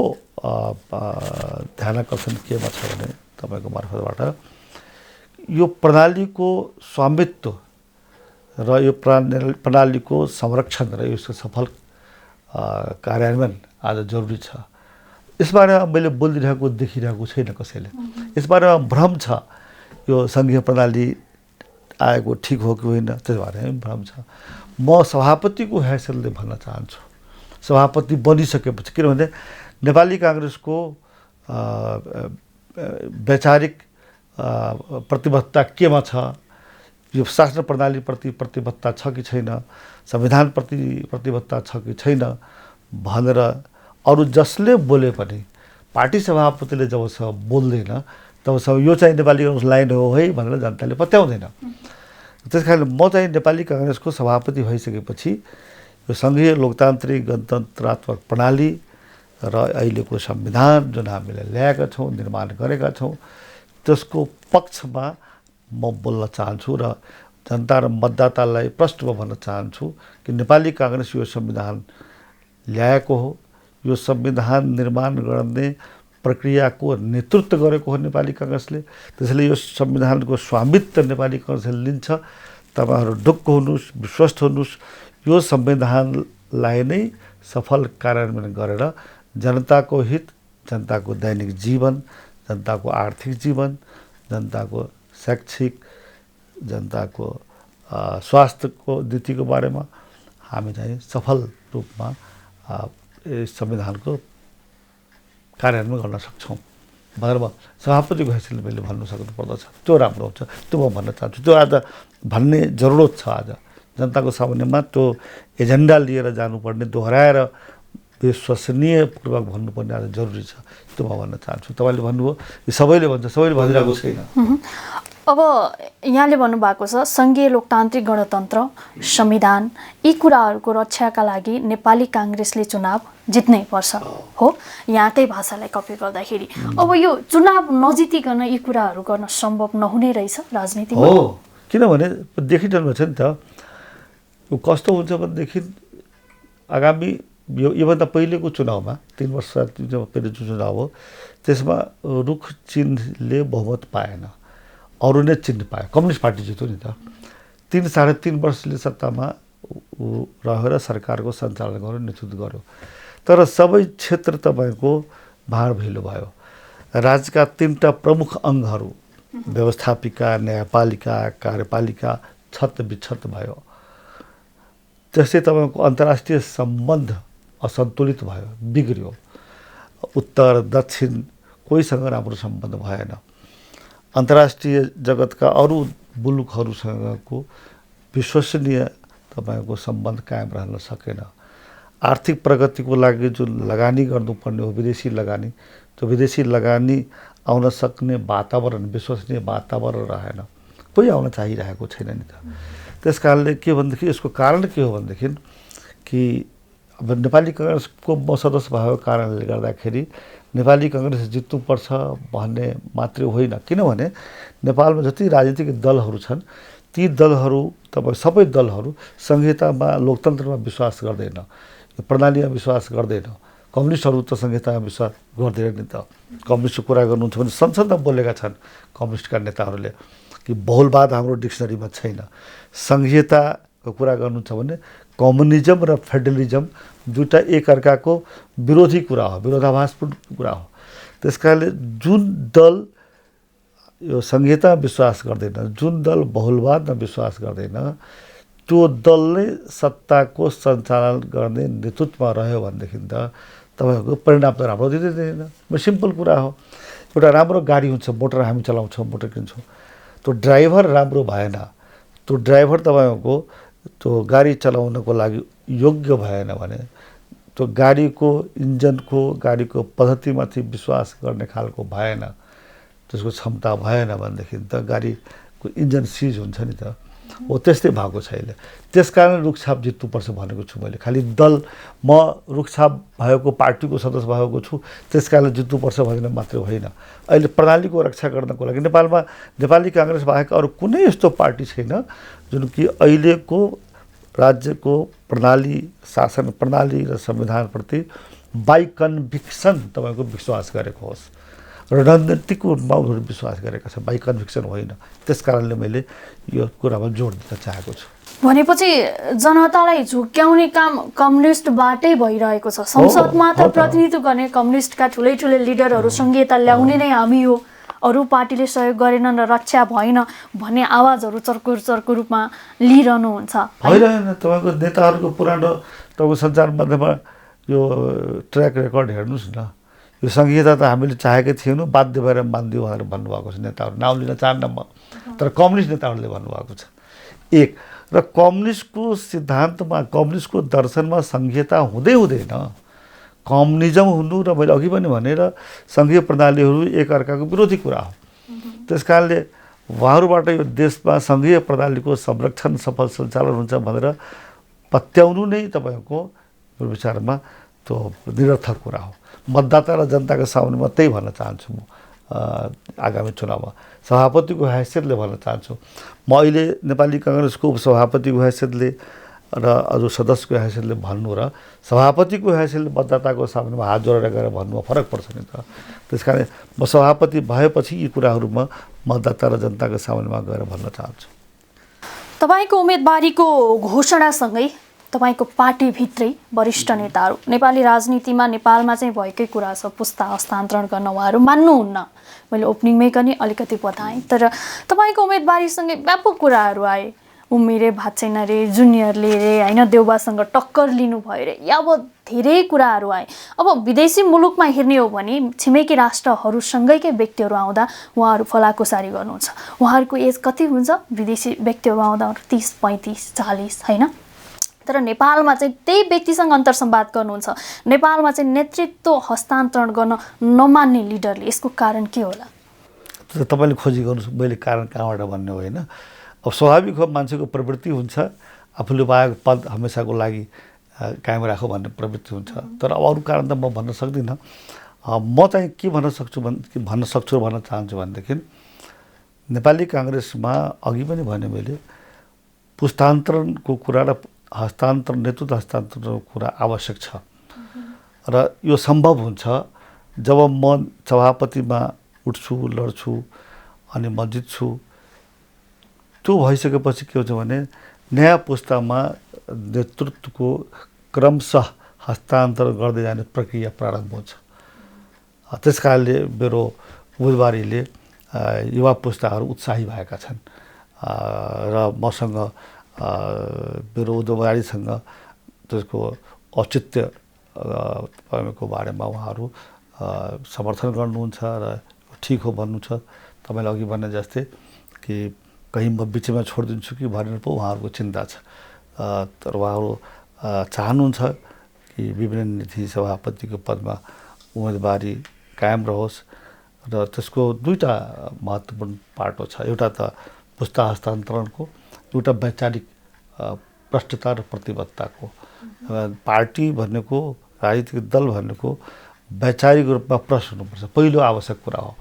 ध्यानाकर्षण केमा छ भने तपाईँको मार्फतबाट यो प्रणालीको स्वामित्व र यो प्रणालीको संरक्षण र यसको सफल कार्यान्वयन आज जरुरी छ। यसबारेमा मैले बोलिरहेको देखिरहेको छैन कसैले। यसबारेमा भ्रम छ, यो सङ्घीय प्रणाली आएको ठिक हो कि होइन, त्यस बारेमा भ्रम छ। म सभापतिको हैसियतले भन्न चाहन्छु, सभापति बनिसकेपछि, किनभने नेपाली काङ्ग्रेसको वैचारिक प्रतिबद्धता केमा छ, यो शासन प्रणालीप्रति प्रतिबद्धता छ कि छैन, संविधानप्रति प्रतिबद्धता छ कि छैन भनेर अरू जसले बोले पनि पार्टी सभापतिले जबसम्म बोल्दैन तबसम्म यो चाहिँ नेपाली काङ्ग्रेस लाइन हो है भनेर जनताले पत्याउँदैन। त्यस कारण म चाहिँ नेपाली काङ्ग्रेसको सभापति भइसकेपछि यो सङ्घीय लोकतान्त्रिक गणतन्त्रात्मक प्रणाली र अहिलेको संविधान जुन हामीले ल्याएका छौँ, निर्माण गरेका छौँ, त्यसको पक्षमा म बोल्न चाहन्छु र जनता र मतदातालाई प्रष्ट भन्न चाहन्छु कि नेपाली काङ्ग्रेस यो संविधान ल्याएको हो। यो संविधान निर्माण गर्ने प्रक्रियाको नेतृत्व गरेको हो नेपाली काङ्ग्रेसले। त्यसैले यो संविधानको स्वामित्व नेपाली काङ्ग्रेसले लिन्छ। तपाईँहरू ढुक्क हुनुहोस्, विश्वस्त हुनुहोस्, यो संविधानलाई नै सफल कार्यान्वयन गरेर जनताको हित, जनताको दैनिक जीवन, जनताको आर्थिक जीवन, जनताको शैक्षिक, जनताको स्वास्थ्यको नीतिको बारेमा हामी चाहिँ सफल रूपमा संविधानको कार्यान्वयन गर्न सक्छौँ भनेर म सभापतिको हैसियतले मैले भन्नु सक्नु पर्दछ। त्यो राम्रो हुन्छ, त्यो म भन्न चाहन्छु। त्यो आज भन्ने जरुरत छ। आज जनताको सामुन्यमा त्यो एजेन्डा लिएर जानुपर्ने, दोहोऱ्याएर विश्वसनीयपूर्वक भन्नुपर्ने आज जरुरी छ। त्यो म भन्न चाहन्छु। तपाईँले भन्नुभयो यो सबैले भन्छ, सबैले भनिरहेको छैन। अब यहाँले भन्नुभएको छ सङ्घीय लोकतान्त्रिक गणतन्त्र संविधान यी कुराहरूको रक्षाका लागि नेपाली काङ्ग्रेसले चुनाव जित्नै पर्छ हो यहाँकै भाषालाई कपी गर्दाखेरि अब यो चुनाव नजितिकन यी कुराहरू गर्न सम्भव नहुने रहेछ राजनीतिमा हो किनभने देखिरहनु भएको छ नि त यो कस्तो हुन्छ भनेदेखि आगामी योभन्दा पहिलेको चुनावमा 3 वर्ष पहिले जुन चुनाव हो त्यसमा रुख चिन्हले बहुमत पाएन अरू नै चिन्ह पायो कम्युनिस्ट पार्टी जित्यो नि त 3.5 वर्षले सत्तामा रहेर सरकारको सञ्चालन गर्यो नेतृत्व गर्यो तर सबै क्षेत्र तपाईँको भाँड भैलो भयो राज्यका 3टा प्रमुख अङ्गहरू व्यवस्थापिका न्यायपालिका कार्यपालिका छत विक्षत भयो त्यसै तपाईँको अन्तर्राष्ट्रिय सम्बन्ध असन्तुलित भयो बिग्रियो उत्तर दक्षिण कोहीसँग राम्रो सम्बन्ध भएन अन्तर्राष्ट्रिय जगतका अरू मुलुकहरूसँगको विश्वसनीय तपाईँको सम्बन्ध कायम रहन सकेन आर्थिक प्रगतिको लागि जुन लगानी गर्नुपर्ने हो विदेशी लगानी त्यो विदेशी लगानी आउन सक्ने वातावरण विश्वसनीय वातावरण रहेन कोही आउन चाहिरहेको छैन नि त त्यस कारणले के भनेदेखि यसको कारण के हो भनेदेखि कि अब नेपाली काङ्ग्रेसको म सदस्य भएको कारणले गर्दाखेरि नेपाली काङ्ग्रेस जित्नुपर्छ भन्ने मात्रै होइन किनभने नेपालमा जति राजनीतिक दलहरू छन् ती दलहरू तपाईँ सबै दलहरू संहितामा लोकतन्त्रमा विश्वास गर्दैन प्रणालीमा विश्वास गर्दैन कम्युनिस्टहरू त संहितामा विश्वास गर्दैन नि त कम्युनिस्टको कुरा गर्नुहुन्छ भने संसदमा बोलेका छन् कम्युनिस्टका नेताहरूले कि बहुलवाद हाम्रो डिक्सनरीमा छैन संहिताको कुरा गर्नुहुन्छ भने कम्युनिजम र फेडरलिजम दुईटा एकअर्काको विरोधी कुरा हो विरोधाभासपूर्ण कुरा हो त्यसकारणले जुन दल यो संहितामा विश्वास गर्दैन जुन दल बहुलवादमा विश्वास गर्दैन त्यो दल नै सत्ताको सञ्चालन गर्ने नेतृत्वमा रह्यो भनेदेखि त तपाईँहरूको परिणाम त राम्रो दिँदैन सिम्पल कुरा हो एउटा राम्रो गाडी हुन्छ मोटर हामी चलाउँछौँ मोटर किन्छौँ त्यो ड्राइभर राम्रो भएन त्यो ड्राइभर तपाईँको त्यो गाडी चलाउनको लागि योग्य भएन भने त्यो गाडीको इन्जनको गाडीको पद्धतिमाथि विश्वास गर्ने खालको भएन त्यसको क्षमता भएन भनेदेखि त गाडीको इन्जन सिज हुन्छ नि त हो त्यस्तै भएको छैन त्यसकारण रुखछाप जित्नुपर्छ भनेको छु मैले खालि दल म रुखछाप भएको पार्टीको सदस्य भएको छु त्यसकारण जित्नुपर्छ भनेर मात्रै होइन अहिले प्रणालीको रक्षा गर्नको लागि नेपालमा नेपाली काङ्ग्रेस बाहेक अरू कुनै यस्तो पार्टी छैन जुन कि अहिलेको राज्यको प्रणाली शासन प्रणाली र संविधानप्रति बाई कन्भिक्सन तपाईँको विश्वास गरेको होस् रणनीतिको रूपमा उनीहरू विश्वास गरेका छन् बाई कन्भिक्सन होइन त्यस कारणले मैले यो कुरामा जोड दिन चाहेको छु भनेपछि जनतालाई झुक्क्याउने काम कम्युनिस्टबाटै भइरहेको छ संसदमा त प्रतिनिधित्व गर्ने कम्युनिस्टका ठुलै ठुलै लिडरहरू संहिता ल्याउने नै हामी हो अरू पार्टीले सहयोग गरेनन् र रक्षा भएन भन्ने आवाजहरू चर्को चर्को रूपमा लिइरहनुहुन्छ होइन तपाईँको नेताहरूको पुरानो तपाईँको सञ्चार माध्यममा यो ट्र्याक रेकर्ड हेर्नुहोस् न यो संहिता त हामीले चाहेकै थिएनौँ बाध्य भएर मानिदियो भनेर भन्नुभएको छ नेताहरू नाउँ लिन चाहन्न म तर कम्युनिस्ट नेताहरूले भन्नुभएको छ एक र कम्युनिस्टको सिद्धान्तमा कम्युनिस्टको दर्शनमा संहिता हुँदै हुँदैन कम्युनिजम हुनु र मैले अघि पनि भनेर सङ्घीय प्रणालीहरू एकअर्काको विरोधी कुरा हो त्यस कारणले उहाँहरूबाट यो देशमा सङ्घीय प्रणालीको संरक्षण सफल सञ्चालन हुन्छ भनेर पत्याउनु नै तपाईँको विचारमा त्यो निरर्थक कुरा हो मतदाता र जनताको सामुन्ने त्यही भन्न चाहन्छु म आगामी चुनावमा सभापतिको हैसियतले भन्न चाहन्छु म अहिले नेपाली काङ्ग्रेसको उपसभापतिको हैसियतले र अरू सदस्यको हैसियतले भन्नु र सभापतिको हैसियतले मतदाताको सामुन्नेमा हात जोडेर गएर भन्नुमा फरक पर्छ नि त त्यस कारण म सभापति भएपछि यी कुराहरू म मतदाता र जनताको सामुन्नेमा गएर भन्न चाहन्छु तपाईँको उम्मेदवारीको घोषणासँगै तपाईँको पार्टीभित्रै वरिष्ठ नेताहरू नेपाली राजनीतिमा नेपालमा चाहिँ भएकै कुरा छ पुस्ता हस्तान्तरण गर्न उहाँहरू मान्नुहुन्न मैले ओपनिङमै पनि अलिकति बताएँ तर तपाईँको उम्मेदवारीसँगै व्यापक कुराहरू आए उमेरै भएको छैन रे जुनियरले रे होइन देउबासँग टक्कर लिनु भयो रे यावत धेरै कुराहरू आए अब विदेशी मुलुकमा हेर्ने हो भने छिमेकी राष्ट्रहरूसँगैकै व्यक्तिहरू आउँदा उहाँहरू फलाकुसारी गर्नुहुन्छ उहाँहरूको एज कति हुन्छ विदेशी व्यक्तिहरू आउँदा 30, 35, 40 होइन तर नेपालमा चाहिँ त्यही व्यक्तिसँग अन्तर्संवाद गर्नुहुन्छ नेपालमा चाहिँ नेतृत्व हस्तान्तरण गर्न नमान्ने लिडरले यसको कारण के होला तपाईँले खोजी गर्नुहोस् मैले कारण कहाँबाट भन्ने होइन। अब स्वाभाविक हो, मान्छेको प्रवृत्ति हुन्छ आफूले पाएको पद हमेसाको लागि कायम राखौँ भन्ने प्रवृत्ति हुन्छ। तर अब अरू कारण त म भन्न सक्दिनँ। म चाहिँ के भन्न चाहन्छु भनेदेखि नेपाली काङ्ग्रेसमा अघि पनि भने मैले पुस्तान्तरणको कुरा र नेतृत्व हस्तान्तरणको कुरा आवश्यक छ र यो सम्भव हुन्छ जब म सभापतिमा उठ्छु, लड्छु अनि म जित्छु। त्यो भइसकेपछि के हुन्छ भने नयाँ पुस्तामा नेतृत्वको क्रमशः हस्तान्तरण गर्दै जाने प्रक्रिया प्रारम्भ हुन्छ। त्यस कारणले मेरो उम्मेदवारीले युवा पुस्ताहरू उत्साही भएका छन् र मसँग मेरो उम्मेदवारीसँग त्यसको औचित्यको बारेमा उहाँहरू समर्थन गर्नुहुन्छ र ठिक हो भन्नुहुन्छ। तपाईँले अघि भने जस्तै कि कहीँ म बिचमा छोडिदिन्छु कि भनेर पो उहाँहरूको चिन्ता छ। तर उहाँहरू चाहनुहुन्छ कि विभिन्न नीति सभापतिको पदमा उम्मेदवारी कायम रहोस् र त्यसको दुईटा महत्त्वपूर्ण पाटो छ। एउटा त पुस्ता हस्तान्तरणको, एउटा वैचारिक भ्रष्टता र प्रतिबद्धताको। पार्टी भनेको, राजनीतिक दल भनेको वैचारिक रूपमा प्रश्न हुनुपर्छ, पहिलो आवश्यक कुरा हो।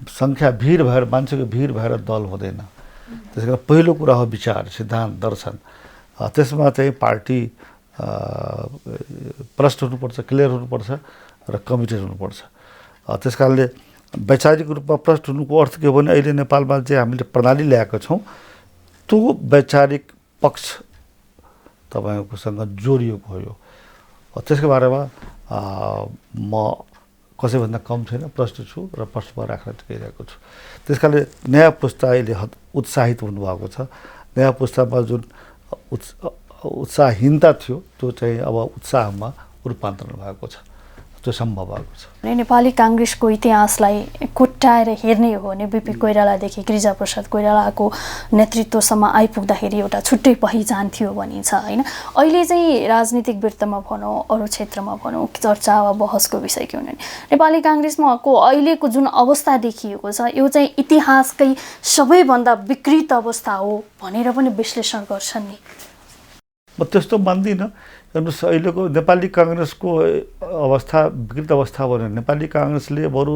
सङ्ख्या भिड भएर, मान्छेको भिड भएर दल हुँदैन। त्यसै कारण पहिलो कुरा हो विचार, सिद्धान्त, दर्शन। त्यसमा चाहिँ पार्टी प्रष्ट हुनुपर्छ, क्लियर हुनुपर्छ र कमिटेड हुनुपर्छ। त्यस कारणले वैचारिक रूपमा प्रष्ट हुनुको अर्थ के हो भने अहिले नेपालमा चाहिँ हामीले प्रणाली ल्याएका छौँ, त्यो वैचारिक पक्ष तपाईँकोसँग जोडिएको हो। यो त्यसको बारेमा म कसैभन्दा कम छैन, प्रष्ट छु र प्रष्टमा राख्न गइरहेको छु। त्यस कारणले नयाँ पुस्ता अहिले उत्साहित हुनुभएको छ। नयाँ पुस्तामा जुन उत्साहहीनता थियो त्यो चाहिँ अब उत्साहमा रूपान्तरण भएको छ, त्यो सम्भव भएको छ। नेपाली काङ्ग्रेसको इतिहासलाई कोट्याएर हेर्ने हो भने बिपी कोइरालादेखि गिरिजाप्रसाद कोइरालाको नेतृत्वसम्म आइपुग्दाखेरि एउटा छुट्टै पहिचान थियो भनिन्छ होइन। अहिले चाहिँ राजनीतिक वृत्तमा भनौँ, अरू क्षेत्रमा भनौँ, चर्चा वा बहसको विषय के हुने, नेपाली काङ्ग्रेसमा अहिलेको जुन अवस्था देखिएको छ यो चाहिँ इतिहासकै सबैभन्दा विकृत अवस्था हो भनेर पनि विश्लेषण गर्छन् नि। म त्यस्तो मान्दिनँ। हेर्नुहोस्, अहिलेको नेपाली काङ्ग्रेसको अवस्था विकृत अवस्था भने नेपाली काङ्ग्रेसले बरु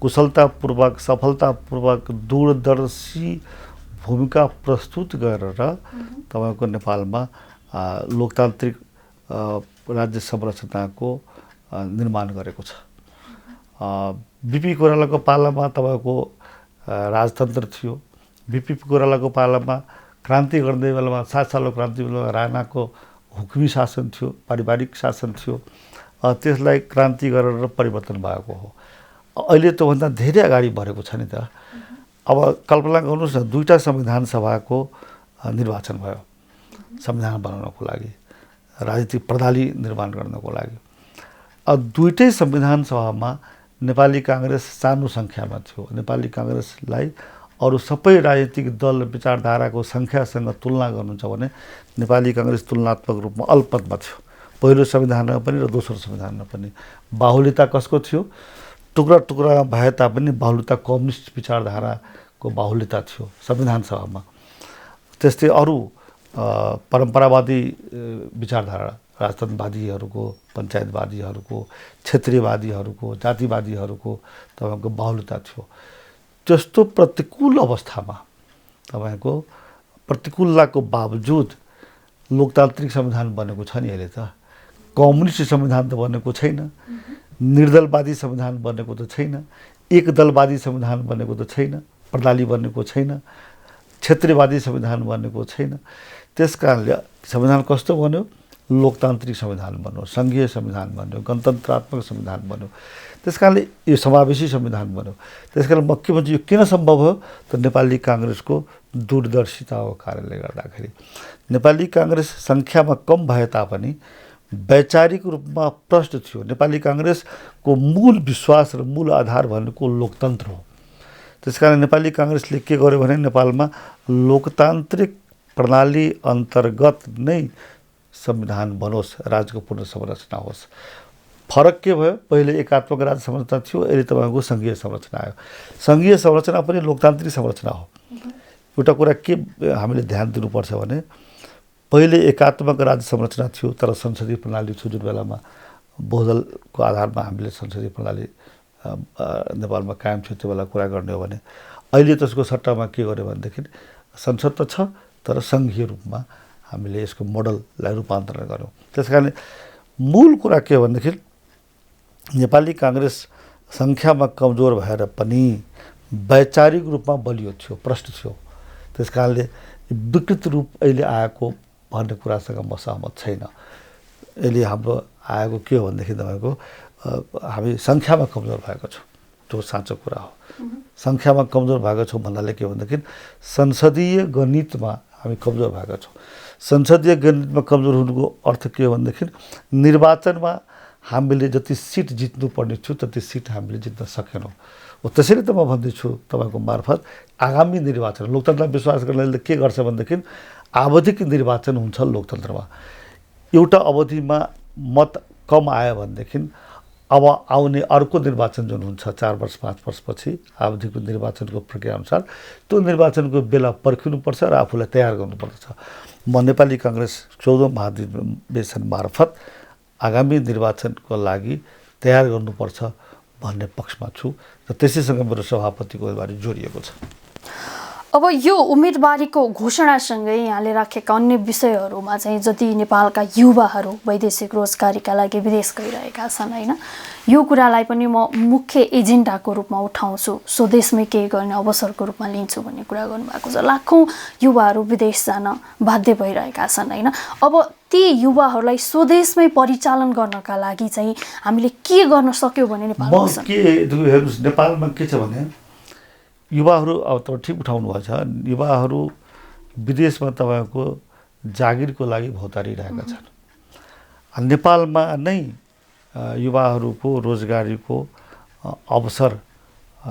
कुशलतापूर्वक, सफलतापूर्वक, दूरदर्शी भूमिका प्रस्तुत गरेर तपाईँको नेपालमा लोकतान्त्रिक राज्य संरचनाको निर्माण गरेको छ। बिपी कोइरालाको पालामा तपाईँको राजतन्त्र थियो। बिपी कोइरालाको पालामा क्रान्ति गर्ने बेलामा 7 सालको क्रान्ति बेलामा राणाको हुकुमी शासन थियो, पारिवारिक शासन थियो। त्यसलाई क्रान्ति गरेर परिवर्तन भएको हो। अहिले त्योभन्दा धेरै अगाडि बढेको छ नि त। अब कल्पना गर्नुहोस् न, 2टा संविधान सभाको निर्वाचन भयो संविधान बनाउनको लागि, राजनीतिक प्रणाली निर्माण गर्नको लागि। अब 2टै संविधान सभामा नेपाली काङ्ग्रेस सानो सङ्ख्यामा थियो। नेपाली काङ्ग्रेसलाई अरू सबै राजनीतिक दल विचारधाराको सङ्ख्यासँग तुलना गर्नुहुन्छ भने नेपाली काङ्ग्रेस तुलनात्मक रूपमा अल्पमतमा थियो, पहिलो संविधानमा पनि र दोस्रो संविधानमा पनि। बाहुल्यता कसको थियो? टुक्रा टुक्रा भए तापनि बाहुल्यता कम्युनिस्ट विचारधाराको बाहुल्यता थियो संविधान सभामा। त्यस्तै अरू परम्परावादी विचारधारा, राजतन्त्रवादीहरूको, पञ्चायतवादीहरूको, क्षेत्रीयवादीहरूको, जातिवादीहरूको तपाईँको बाहुल्यता थियो। त्यस्तो प्रतिकूल अवस्थामा तपाईँको प्रतिकूलताको बावजुद लोकतान्त्रिक संविधान बनेको छ नि। अहिले त कम्युनिस्ट संविधान त बनेको छैन, निर्दलवादी संविधान बनेको त छैन, एकदलवादी संविधान बनेको त छैन, प्रणाली बनेको छैन, क्षेत्रीयवादी संविधान बनेको छैन। त्यस कारणले संविधान कस्तो बन्यो? लोकतान्त्रिक संविधान बन्यो, सङ्घीय संविधान बन्यो, गणतन्त्रात्मक संविधान बन्यो। त्यस कारणले यो समावेशी संविधान बन्यो। त्यस कारण म के भन्छु, यो किन सम्भव हो त नेपाली काङ्ग्रेसको दूरदर्शिताको कारणले गर्दाखेरि। नेपाली काङ्ग्रेस सङ्ख्यामा कम भए तापनि वैचारिक रूपमा प्रष्ट थियो। नेपाली काङ्ग्रेसको मूल विश्वास र मूल आधार भनेको लोकतन्त्र हो। त्यसकारण नेपाली काङ्ग्रेसले के गर्यो भने नेपालमा लोकतान्त्रिक प्रणाली अन्तर्गत नै संविधान बनोस्, राज्यको पुनर्संरचना होस्। फरक के भयो, पहिले एकात्मक राज्य संरचना थियो, अहिले तपाईँको सङ्घीय संरचना आयो। सङ्घीय संरचना पनि लोकतान्त्रिक संरचना हो। एउटा कुरा के हामीले ध्यान दिनुपर्छ भने पहिले एकात्मक राज्य संरचना थियो, तर संसदीय प्रणाली थियो, जुन बेलामा बहुदलको आधारमा हामीले संसदीय प्रणाली नेपालमा कायम थियो, त्यो बेला कुरा गर्ने हो भने अहिले त्यसको सट्टामा के गर्यो भनेदेखि संसद त छ, तर सङ्घीय रूपमा हामीले यसको मोडललाई रूपान्तरण गर्यौँ। त्यस कारणले मूल कुरा के हो भनेदेखि नेपाली काङ्ग्रेस सङ्ख्यामा कमजोर भएर पनि वैचारिक रूपमा बलियो थियो, प्रष्ट थियो। त्यस कारणले विकृत रूप अहिले आएको भन्ने कुरासँग म सहमत छैन। अहिले हाम्रो आएको के हो भनेदेखि तपाईँको हामी सङ्ख्यामा कमजोर भएको छौँ, त्यो साँचो कुरा हो। सङ्ख्यामा कमजोर भएको छौँ भन्नाले के भनेदेखि संसदीय गणितमा हामी कमजोर भएका छौँ। संसदीय गणितमा कमजोर हुनुको अर्थ के हो भनेदेखि निर्वाचनमा हामीले जति सिट जित्नुपर्ने थियो त्यति सिट हामीले जित्न सकेनौँ। त्यसैले त म भन्दैछु तपाईँको मार्फत आगामी निर्वाचन लोकतन्त्रमा विश्वास गर्नेले के गर्छ भनेदेखि आवधिक निर्वाचन हुन्छ लोकतन्त्रमा। एउटा अवधिमा मत कम आयो भनेदेखि अब आउने अर्को निर्वाचन जुन हुन्छ 4 वर्ष 5 वर्षपछि आवधिक निर्वाचनको प्रक्रियाअनुसार त्यो निर्वाचनको बेला पर्खिनुपर्छ र आफूलाई तयार गर्नुपर्दछ। म नेपाली काङ्ग्रेस 14औं महाधिवेशन मार्फत आगामी निर्वाचनको लागि तयार गर्नुपर्छ भन्ने पक्षमा छु र त्यसैसँग मेरो सभापतिको उम्मेदवारी जोडिएको छ। अब यो उम्मेदवारीको घोषणासँगै यहाँले राखेका अन्य विषयहरूमा चाहिँ जति नेपालका युवाहरू वैदेशिक रोजगारीका लागि विदेश गइरहेका छन् होइन, यो कुरालाई पनि म मुख्य एजेन्डाको रूपमा उठाउँछु, स्वदेशमै केही गर्ने अवसरको रूपमा लिन्छु भन्ने कुरा गर्नुभएको छ। लाखौँ युवाहरू विदेश जान बाध्य भइरहेका छन् होइन। अब ती युवाहरूलाई स्वदेशमै परिचालन गर्नका लागि चाहिँ हामीले के गर्न सक्यौँ भने नेपालमा के छ भने युवाहरू अब तपाईँ ठिक उठाउनु भएछ, युवाहरू विदेशमा तपाईँको जागिरको लागि भौतारिरहेका छन्। नेपालमा नै युवाहरूको रोजगारीको अवसर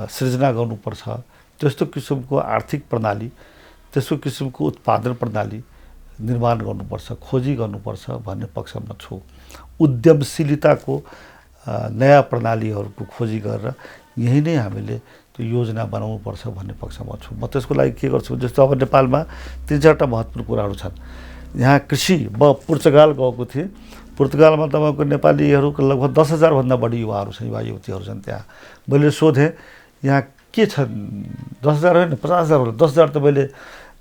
सृजना गर्नुपर्छ, त्यस्तो किसिमको आर्थिक प्रणाली, त्यस्तो किसिमको उत्पादन प्रणाली निर्माण गर्नुपर्छ, खोजी गर्नुपर्छ भन्ने पक्षमा छु। उद्यमशीलताको नयाँ प्रणालीहरूको खोजी गरेर यही नै हामीले त्यो योजना बनाउनुपर्छ भन्ने पक्षमा छु। म त्यसको लागि के गर्छु, जस्तो अब नेपालमा 3-4टा महत्त्वपूर्ण कुराहरू छन्। यहाँ कृषि, म पुर्तगाल गएको थिएँ, पुर्तगालमा तपाईँको नेपालीहरूको लगभग 10,000 भन्दा बढी युवाहरू छन्, युवा युवतीहरू छन्। त्यहाँ मैले सोधेँ यहाँ के छन्, 10,000 होइन 50,000 होला। 10,000 त मैले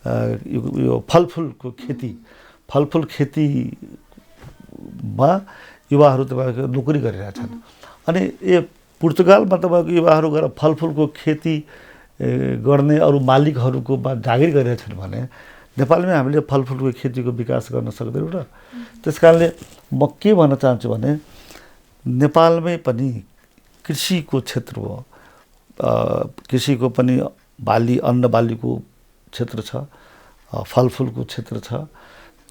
यो फलफुलको खेतीमा युवाहरू तपाईँको नोकरी गरिरहेछन्। अनि पुर्तगालमा तपाईँको युवाहरू गएर फलफुलको खेती गर्ने अरू मालिकहरूको जागिर गरिरहेछन् भने नेपालमै हामीले फलफुलको खेतीको विकास गर्न सक्दैनौँ र। त्यस कारणले म के भन्न चाहन्छु भने नेपालमै पनि कृषिको क्षेत्र हो, कृषिको पनि बाली अन्न बालीको क्षेत्र छ, फलफुलको क्षेत्र छ।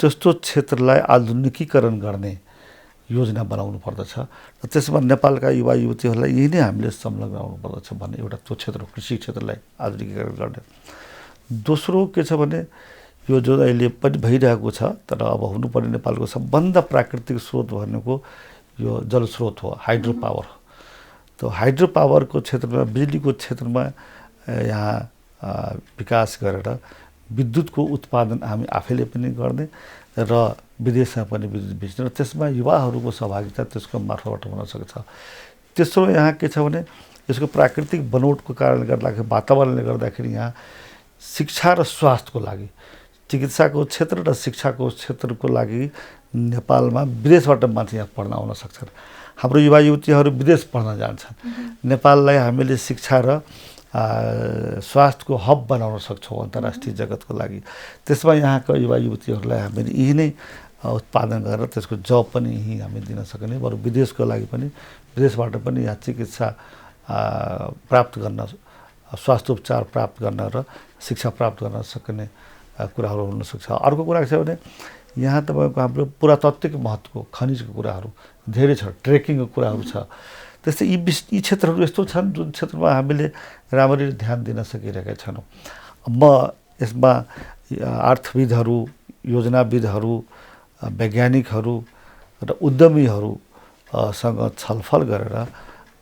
त्यस्तो क्षेत्रलाई आधुनिकीकरण गर्ने योजना बनाउनु पर्दछ र त्यसमा नेपालका युवा युवतीहरूलाई यही नै हामीले संलग्न गराउनु पर्दछ भन्ने एउटा त्यो क्षेत्र, कृषि क्षेत्रलाई आधुनिकीकरण गर्ने। दोस्रो के छ भने यो जो अहिले पनि भइरहेको छ, तर अब हुनुपर्ने नेपालको सबभन्दा प्राकृतिक स्रोत भनेको यो जलस्रोत हो, हाइड्रो पावर। त्यो हाइड्रो पावरको क्षेत्रमा, बिजुलीको क्षेत्रमा यहाँ विकास गरेर विद्युतको उत्पादन हामी आफैले पनि गर्ने र विदेशमा पनि विद्युत बेच्ने र त्यसमा युवाहरूको सहभागिता त्यसको मार्फतबाट हुन सक्छ। तेस्रो यहाँ के छ भने यसको प्राकृतिक बनोटको कारणले गर्दाखेरि, वातावरणले गर्दाखेरि यहाँ शिक्षा र स्वास्थ्यको लागि, चिकित्साको क्षेत्र र शिक्षाको क्षेत्रको लागि नेपालमा विदेशबाट मान्छे यहाँ पढ्न आउन सक्छन्। हाम्रो युवा युवतीहरू विदेश पढ्न जान्छन्। नेपाललाई हामीले शिक्षा र स्वास्थ्यको हब बनाउन सक्छौँ अन्तर्राष्ट्रिय जगतको लागि। त्यसमा यहाँका युवा युवतीहरूलाई हामीले यही नै उत्पादन गरेर त्यसको जब पनि यहीँ हामी दिन सक्ने, बरु विदेशको लागि पनि, विदेशबाट पनि यहाँ चिकित्सा प्राप्त गर्न, स्वास्थ्य उपचार प्राप्त गर्न र शिक्षा प्राप्त गर्न सक्ने कुराहरू हुनसक्छ। अर्को कुरा के छ भने यहाँ तपाईँको हाम्रो पुरातात्विक महत्त्वको खनिजको कुराहरू धेरै छ, ट्रेकिङको कुराहरू छ। त्यस्तै यी क्षेत्रहरू यस्तो छन् जुन क्षेत्रमा हामीले राम्ररी ध्यान दिन सकिरहेका छैनौँ। म यसमा अर्थविदहरू, योजनाविदहरू, वैज्ञानिकहरू र उद्यमीहरू सँग छलफल गरेर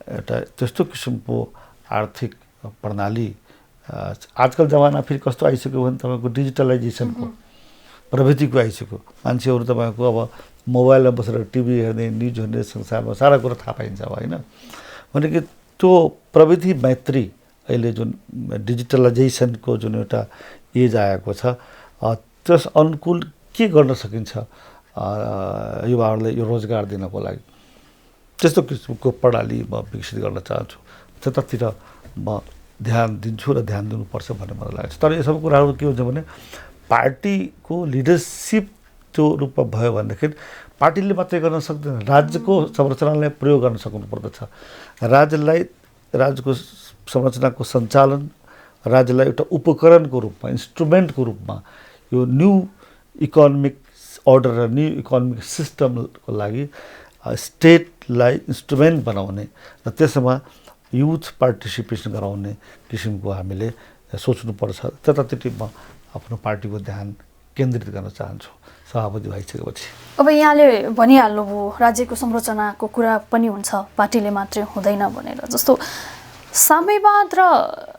एउटा त्यस्तो किसिमको आर्थिक प्रणाली आजकल जमाना फेरि कस्तो आइसक्यो भने तपाईँको डिजिटलाइजेसनको प्रविधिको आइसक्यो। मान्छेहरू तपाईँको अब मोबाइलमा बसेर टिभी हेर्ने न्युज हेर्ने संसारमा सारा कुरा थाहा पाइन्छ अब होइन। भनेको त्यो प्रविधि मैत्री अहिले जुन डिजिटलाइजेसनको जुन एउटा एज आएको छ त्यस अनुकूल के गर्न सकिन्छ युवाहरूलाई यो रोजगार दिनको लागि त्यस्तो किसिमको प्रणाली म विकसित गर्न चाहन्छु। त्यतातिर म ध्यान दिन्छु र ध्यान दिनुपर्छ भन्ने मलाई लाग्छ। तर यो सब कुराहरू के हुन्छ भने पार्टीको लिडरसिप त्यो रूपमा भयो भनेदेखि पार्टीले मात्रै गर्न सक्दैन, राज्यको संरचनालाई प्रयोग गर्न सक्नुपर्दछ। राज्यको संरचनाको सञ्चालन राज्यलाई एउटा उपकरणको रूपमा इन्स्ट्रुमेन्टको रूपमा यो न्यू इकोनोमिक अर्डर र न्यू इकोनोमिक सिस्टमको लागि स्टेटलाई इन्स्ट्रुमेन्ट बनाउने र त्यसमा युथ पार्टिसिपेसन गराउने किसिमको हामीले सोच्नुपर्छ। त्यतातिर म आफ्नो पार्टीको ध्यान केन्द्रित गर्न चाहन्छु सभापति भइसकेपछि। अब यहाँले भनिहाल्नुभयो राज्यको संरचनाको कुरा पनि हुन्छ, पार्टीले मात्रै हुँदैन भनेर। जस्तो साम्यवाद र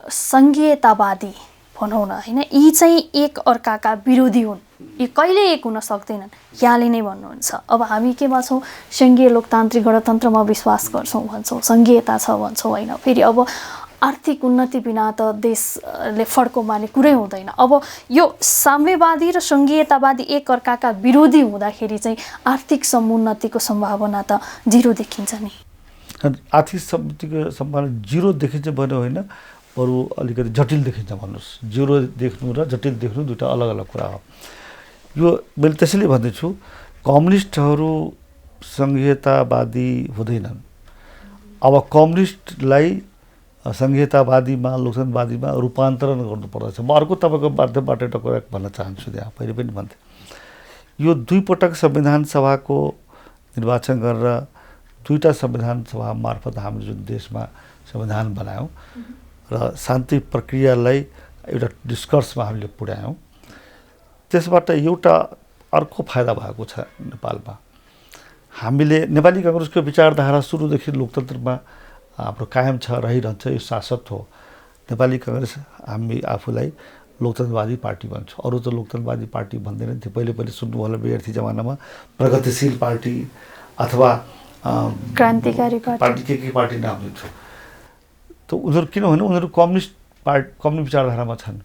सङ्घीयतावादी भनौँ न होइन, यी चाहिँ एक अर्काका विरोधी हुन्, यी कहिले एक हुन सक्दैनन् यहाँले नै भन्नुहुन्छ। अब हामी केमा छौँ, सङ्घीय लोकतान्त्रिक गणतन्त्रमा विश्वास गर्छौँ भन्छौँ, सङ्घीयता छ भन्छौँ होइन। फेरि अब आर्थिक उन्नति बिना त देशले फड्को मार्ने कुरै हुँदैन। अब यो साम्यवादी र सङ्घीयतावादी एक अर्काका विरोधी हुँदाखेरि चाहिँ आर्थिक समुन्नतिको सम्भावना त जिरो देखिन्छ नि। आर्थिक समुन्नतिको सम्भावना जिरो देखिन्छ भने होइन, बरु अलिकति जटिल देखिन्छ भन्नुहोस्। जिरो देख्नु र जटिल देख्नु दुईवटा अलग अलग कुरा हो। यो मैले त्यसैले भन्दैछु कम्युनिस्टहरू सङ्घीयतावादी हुँदैनन्। अब कम्युनिस्टलाई सङ्घीयतावादीमा लोकतन्त्रवादीमा रूपान्तरण गर्नुपर्दछ। म अर्को तपाईँको माध्यमबाट एउटा कुरा भन्न चाहन्छु। त्यहाँ पहिले पनि भन्थेँ, यो 2 पटक संविधान सभाको निर्वाचन गरेर 2टा संविधान सभा मार्फत हामीले जुन देशमा संविधान बनायौँ र शान्ति प्रक्रियालाई एउटा डिस्कर्समा हामीले पुर्यायौँ, त्यसबाट एउटा अर्को फाइदा भएको छ नेपालमा। हामीले नेपाली काङ्ग्रेसको विचारधारा सुरुदेखि लोकतन्त्रमा हाम्रो कायम छ, रहिरहन्छ, यो शाश्वत हो। नेपाली काङ्ग्रेस हामी आफूलाई लोकतन्त्रवादी पार्टी भन्छौँ, अरू त लोकतन्त्रवादी पार्टी भन्दैनन् थियो। पहिले सुन्नु होला विद्यार्थी जमानामा प्रगतिशील पार्टी अथवा क्रान्तिकारी पार्टी के पार्टी नाम दिन्थ्यो। त उनीहरू किनभने उनीहरू कम्युनिस्ट विचारधारामा छन्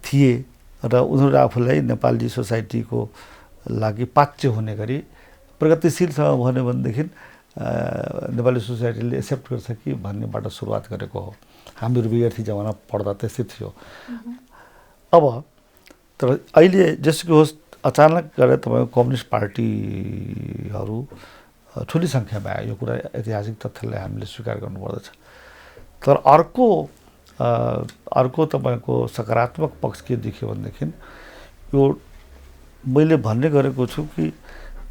थिए र उनीहरू आफूलाई नेपाली सोसाइटीको लागि पाच्य हुने गरी प्रगतिशीलसँग भन्यो भनेदेखि नेपाली सोसाइटीले एक्सेप्ट गर्छ कि भन्नेबाट सुरुवात गरेको हो। हामीहरू विद्यार्थी जमाना पढ्दा त्यस्तै थियो। अब तर अहिले जसको होस् अचानक गरेर तपाईँको कम्युनिस्ट पार्टीहरू ठुली सङ्ख्यामा आयो। यो कुरा ऐतिहासिक तथ्यलाई हामीले स्वीकार गर्नुपर्दछ। तर अर्को तपाईँको सकारात्मक पक्ष के देख्यो भनेदेखि यो मैले भन्ने गरेको छु कि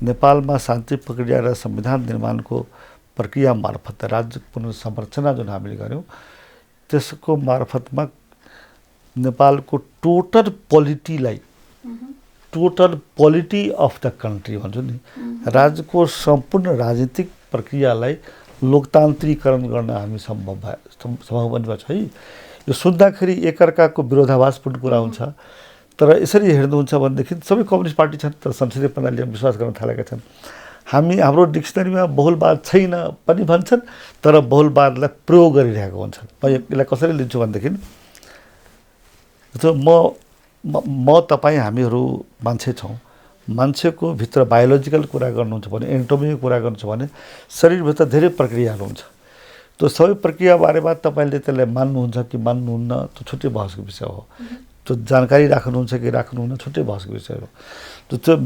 नेपालमा शान्ति प्रक्रिया र संविधान निर्माणको प्रक्रिया मार्फत राज्य पुनर्संरचना जुन हामीले गऱ्यौँ त्यसको मार्फतमा नेपालको total polity of the country भन्छु नि, राज्यको सम्पूर्ण राजनीतिक प्रक्रियालाई लोकतान्त्रिकरण गर्न हामी सम्भव बन्नुभएको छ है। यो सुन्दाखेरि एकअर्काको विरोधाभासपूर्ण कुरा हुन्छ, तर यसरी हेर्नुहुन्छ भनेदेखि सबै कम्युनिस्ट पार्टी छन् तर संसदीय प्रणालीमा विश्वास गर्न थालेका छन्। हाम्रो डिक्सनरीमा बहुलवाद छैन पनि भन्छन्, तर बहुलवादलाई प्रयोग गरिरहेको हुन्छन्। म यसलाई कसरी लिन्छु भनेदेखि म तपाईँ हामीहरू मान्छे छौँ, मान्छेको भित्र बायोलोजिकल कुरा गर्नुहुन्छ भने, एनाटोमीको कुरा गर्नुहुन्छ भने शरीरभित्र धेरै प्रक्रियाहरू हुन्छ। त्यो सबै प्रक्रिया बारेमा तपाईँले त्यसलाई मान्नुहुन्छ कि मान्नुहुन्न त्यो छुट्टै बहसको विषय हो। त्यो जानकारी राख्नुहुन्छ कि राख्नुहुन्न छुट्टै बहसको विषय हो। त्यो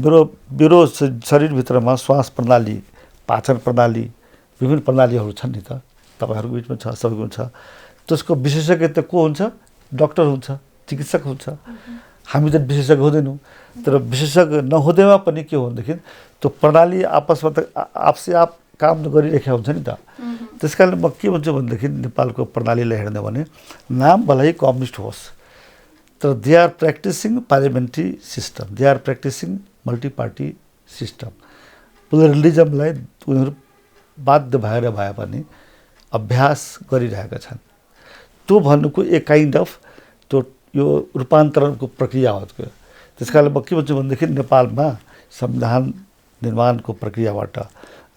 मेरो शरीरभित्रमा श्वास प्रणाली, पाचन प्रणाली, विभिन्न प्रणालीहरू छन् नि त, तपाईँहरूको बिचमा छ, सबैको छ। त्यसको विशेषज्ञ त को हुन्छ? डाक्टर हुन्छ, चिकित्सक हुन्छ। हामी त विशेषज्ञ हुँदैनौँ, तर विशेषज्ञ नहुँदैमा पनि के हो भनेदेखि त्यो प्रणाली आपसमा त आफसे आप काम गरिरहेका हुन्छ नि त। त्यस कारण म के भन्छु भनेदेखि नेपालको प्रणालीलाई हेर्ने भने नाम भलै कम्युनिस्ट होस्, तर they are practising parliamentary system, they are practising multi party system. प्लुरलिजमलाई उनीहरू बाध्य भएर भए पनि अभ्यास गरिरहेका छन्। त्यो भन्नुको एक काइन्ड अफ त्यो यो रूपान्तरणको प्रक्रिया हो। त्यस कारणले म के भन्छु भनेदेखि नेपालमा संविधान निर्माणको प्रक्रियाबाट,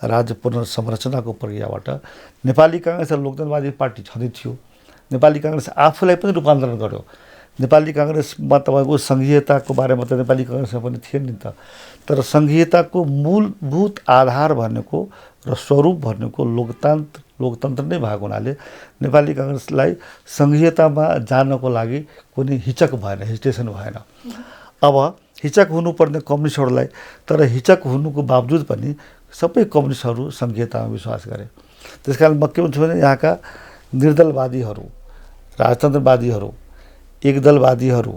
राज्य पुनर्संरचनाको प्रक्रियाबाट नेपाली काङ्ग्रेस लोकतन्त्रवादी पार्टी छँदै थियो। नेपाली काङ्ग्रेस आफूलाई पनि रूपान्तरण गर्यो। नेपाली काङ्ग्रेसमा तपाईँको सङ्घीयताको बारेमा त नेपाली काङ्ग्रेसमा पनि थिएन नि त, तर सङ्घीयताको मूलभूत आधार भनेको र स्वरूप भनेको लोकतन्त्र नै भएको हुनाले नेपाली काङ्ग्रेसलाई सङ्घीयतामा जानको लागि कुनै हिचक भएन, हेजिटेसन भएन। अब हिचक हुनुपर्ने कम्युनिस्टहरूलाई, तर हिचक हुनुको बावजुद पनि सबै कम्युनिस्टहरू सङ्घीयतामा विश्वास गरे। त्यस कारण म के भन्छु भने यहाँका निर्दलवादीहरू, राजतन्त्रवादीहरू, एकदलवादीहरू,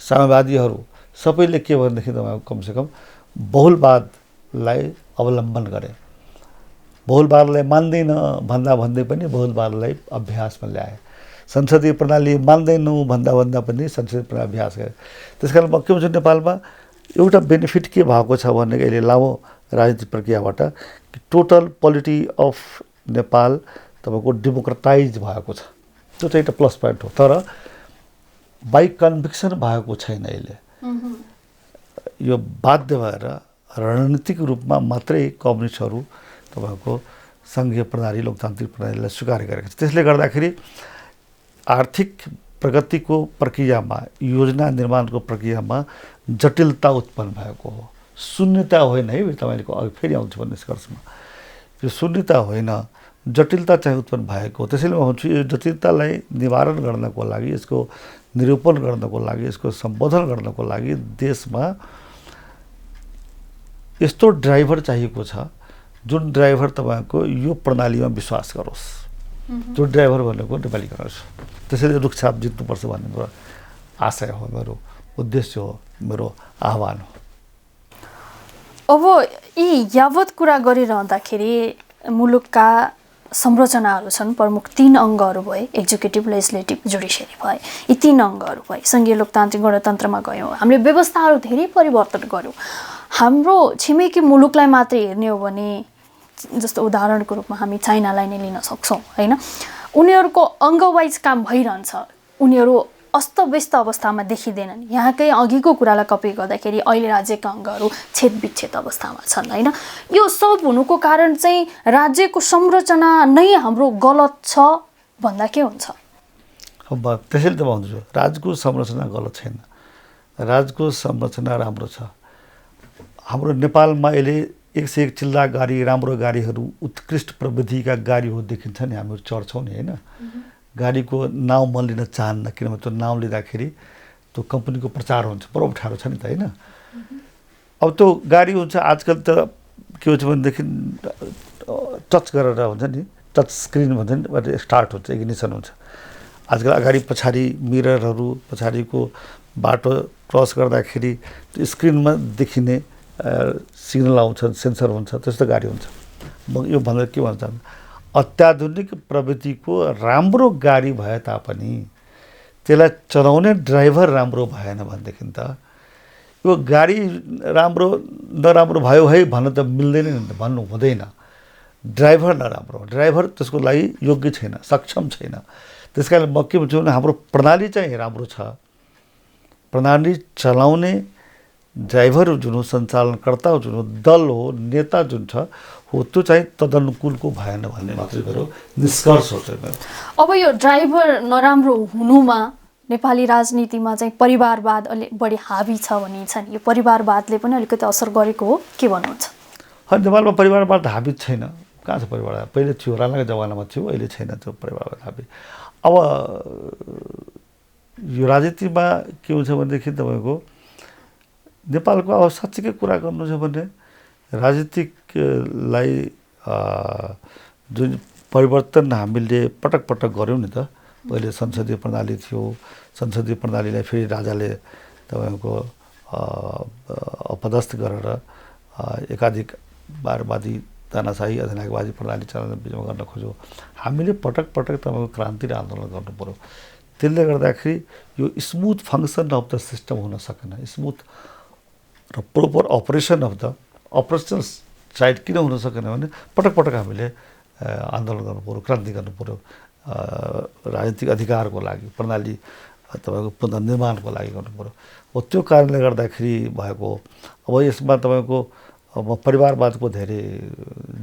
साम्यवादीहरू सबैले के भनेदेखि तपाईँको कमसेकम बहुलवादलाई अवलम्बन गरे। बहुलवादलाई मान्दैन भन्दै पनि बहुलवादलाई अभ्यासमा ल्याए। संसदीय प्रणाली मान्दैनौँ भन्दा पनि संसदीय प्रणाली अभ्यास गरे। त्यस कारण म के भन्छु नेपालमा एउटा बेनिफिट के भएको छ भने अहिले लामो राजनीतिक प्रक्रियाबाट टोटल पोलिटी अफ नेपाल तपाईँको डेमोक्रेटाइज भएको छ। त्यो चाहिँ एउटा प्लस पोइन्ट हो। तर बाई कन्भिक्सन भएको छैन। अहिले यो बाध्य भएर रणनीतिक रूपमा मात्रै कम्युनिस्टहरू तपाईँको सङ्घीय प्रणाली, लोकतान्त्रिक प्रणालीलाई स्वीकार गरेका छ। त्यसले गर्दाखेरि आर्थिक प्रगतिको प्रक्रियामा, योजना निर्माणको प्रक्रियामा जटिलता उत्पन्न भएको हो। शून्यता होइन है, तपाईँको अघि फेरि आउँछु भन्ने निष्कर्षमा। यो शून्यता होइन, जटिलता चाहिँ उत्पन्न भएको हो। त्यसैले म भन्छु यो जटिलतालाई निवारण गर्नको लागि, यसको निरूपण गर्नको लागि, यसको सम्बोधन गर्नको लागि देशमा यस्तो ड्राइभर चाहिएको छ जुन ड्राइभर तपाईँको यो प्रणालीमा विश्वास गरोस्। त्यो ड्राइभर भनेको नेपाली काङ्ग्रेस हो। त्यसैले रुखछाप जित्नुपर्छ भन्ने मेरो आशय हो, मेरो उद्देश्य हो, मेरो आह्वान हो। अब यी यावत कुरा गरिरहँदाखेरि मुलुकका संरचनाहरू छन्, प्रमुख 3 अङ्गहरू भए, एक्जिक्युटिभ, लेजिस्लेटिभ, जुडिसियरी भए। यी 3 अङ्गहरू भए। सङ्घीय लोकतान्त्रिक गणतन्त्रमा गयौँ, हामीले व्यवस्थाहरू धेरै परिवर्तन गऱ्यौँ। हाम्रो छिमेकी मुलुकलाई मात्रै हेर्ने हो भने, जस्तो उदाहरणको रूपमा हामी चाइनालाई नै लिन सक्छौँ होइन। उनीहरूको अङ्गवाइज काम भइरहन्छ, उनीहरू अस्तव्यस्त अवस्थामा देखिँदैनन्। यहाँकै अघिको कुरालाई कपी गर्दाखेरि अहिले राज्यका अङ्गहरू छेदविच्छेद अवस्थामा छन् होइन। यो सब हुनुको कारण चाहिँ राज्यको संरचना नै हाम्रो गलत छ भन्दा के हुन्छ? अब त्यसैले त भन्छु राज्यको संरचना गलत छैन, राज्यको संरचना राम्रो छ। हाम्रो नेपालमा अहिले 101 चिल्ला गाडी, राम्रो गाडीहरू, उत्कृष्ट प्रविधिका गाडीहरू देखिन्छ नि, हामीहरू चढ्छौँ नि होइन। गाडीको नाउँ म लिन चाहन्न, किनभने त्यो नाउँ लिँदाखेरि त्यो कम्पनीको प्रचार हुन्छ, बडो अप्ठ्यारो छ नि त होइन। अब त्यो गाडी हुन्छ आजकल त के हुन्छ भनेदेखि टच गरेर हुन्छ नि, टच स्क्रिन भन्छ नि, स्टार्ट हुन्छ, इग्निसन हुन्छ। आजकल अगाडि पछाडि मिररहरू, पछाडिको बाटो क्रस गर्दाखेरि त्यो स्क्रिनमा देखिने सिग्नल आउँछ, सेन्सर हुन्छ, त्यस्तो गाडी हुन्छ। म यो भनेर के भन्न चाहन्छु, अत्याधुनिक प्रविधिको राम्रो गाडी भए तापनि त्यसलाई चलाउने ड्राइभर राम्रो भएन भनेदेखि त यो गाडी राम्रो नराम्रो भयो है भन्न त मिल्दैन नि, भन्नु हुँदैन। ड्राइभर नराम्रो, ड्राइभर त्यसको लागि योग्य छैन, सक्षम छैन। त्यस कारण म के भन्छु भने हाम्रो प्रणाली चाहिँ राम्रो छ। प्रणाली चलाउने ड्राइभर जुन हो, सञ्चालनकर्ता जुन हो, दल हो, नेता जुन छ हो, त्यो चाहिँ तदनुकूलको भएन भन्ने मात्रै मेरो निष्कर्ष हो चाहिँ मेरो। अब यो ड्राइभर नराम्रो हुनुमा नेपाली राजनीतिमा चाहिँ परिवारवाद अलि बढी हावी छ भनिन्छ नि, यो परिवारवादले पनि अलिकति असर गरेको हो के भन्नुहुन्छ? होइन, नेपालमा परिवारवाद हावी छैन। कहाँ छ परिवारवाद? पहिले थियो, राणाको जमानामा थियो, अहिले छैन त्यो परिवारवाद हावी। अब यो राजनीतिमा के हुन्छ भनेदेखि तपाईँको नेपालको अब साँच्चीकै कुरा गर्नु छ भने राजनीतिकलाई जुन परिवर्तन हामीले पटक पटक गऱ्यौँ नि त। पहिले संसदीय प्रणाली थियो, संसदीय प्रणालीलाई फेरि राजाले तपाईँको अपदस्थ गरेर एकाधिक बारवादी तानाशाही अधिनायकवादी प्रणाली चलाउन बिचमा गर्न खोज्यो। हामीले पटक पटक तपाईँको क्रान्ति र आन्दोलन गर्नु पऱ्यो। त्यसले गर्दाखेरि यो smooth function of the system हुन सकेन, स्मुथ र proper operation of the operational side किन हुन सकेन भने पटक पटक हामीले आन्दोलन गर्नु पर्यो, क्रान्ति गर्नु पर्यो, राजनीतिक अधिकारको लागि, प्रणाली तपाईँको पुनर्निर्माणको लागि गर्नु पर्यो। हो त्यो कारणले गर्दाखेरि भएको अब यसमा तपाईँको अब परिवारवादको धेरै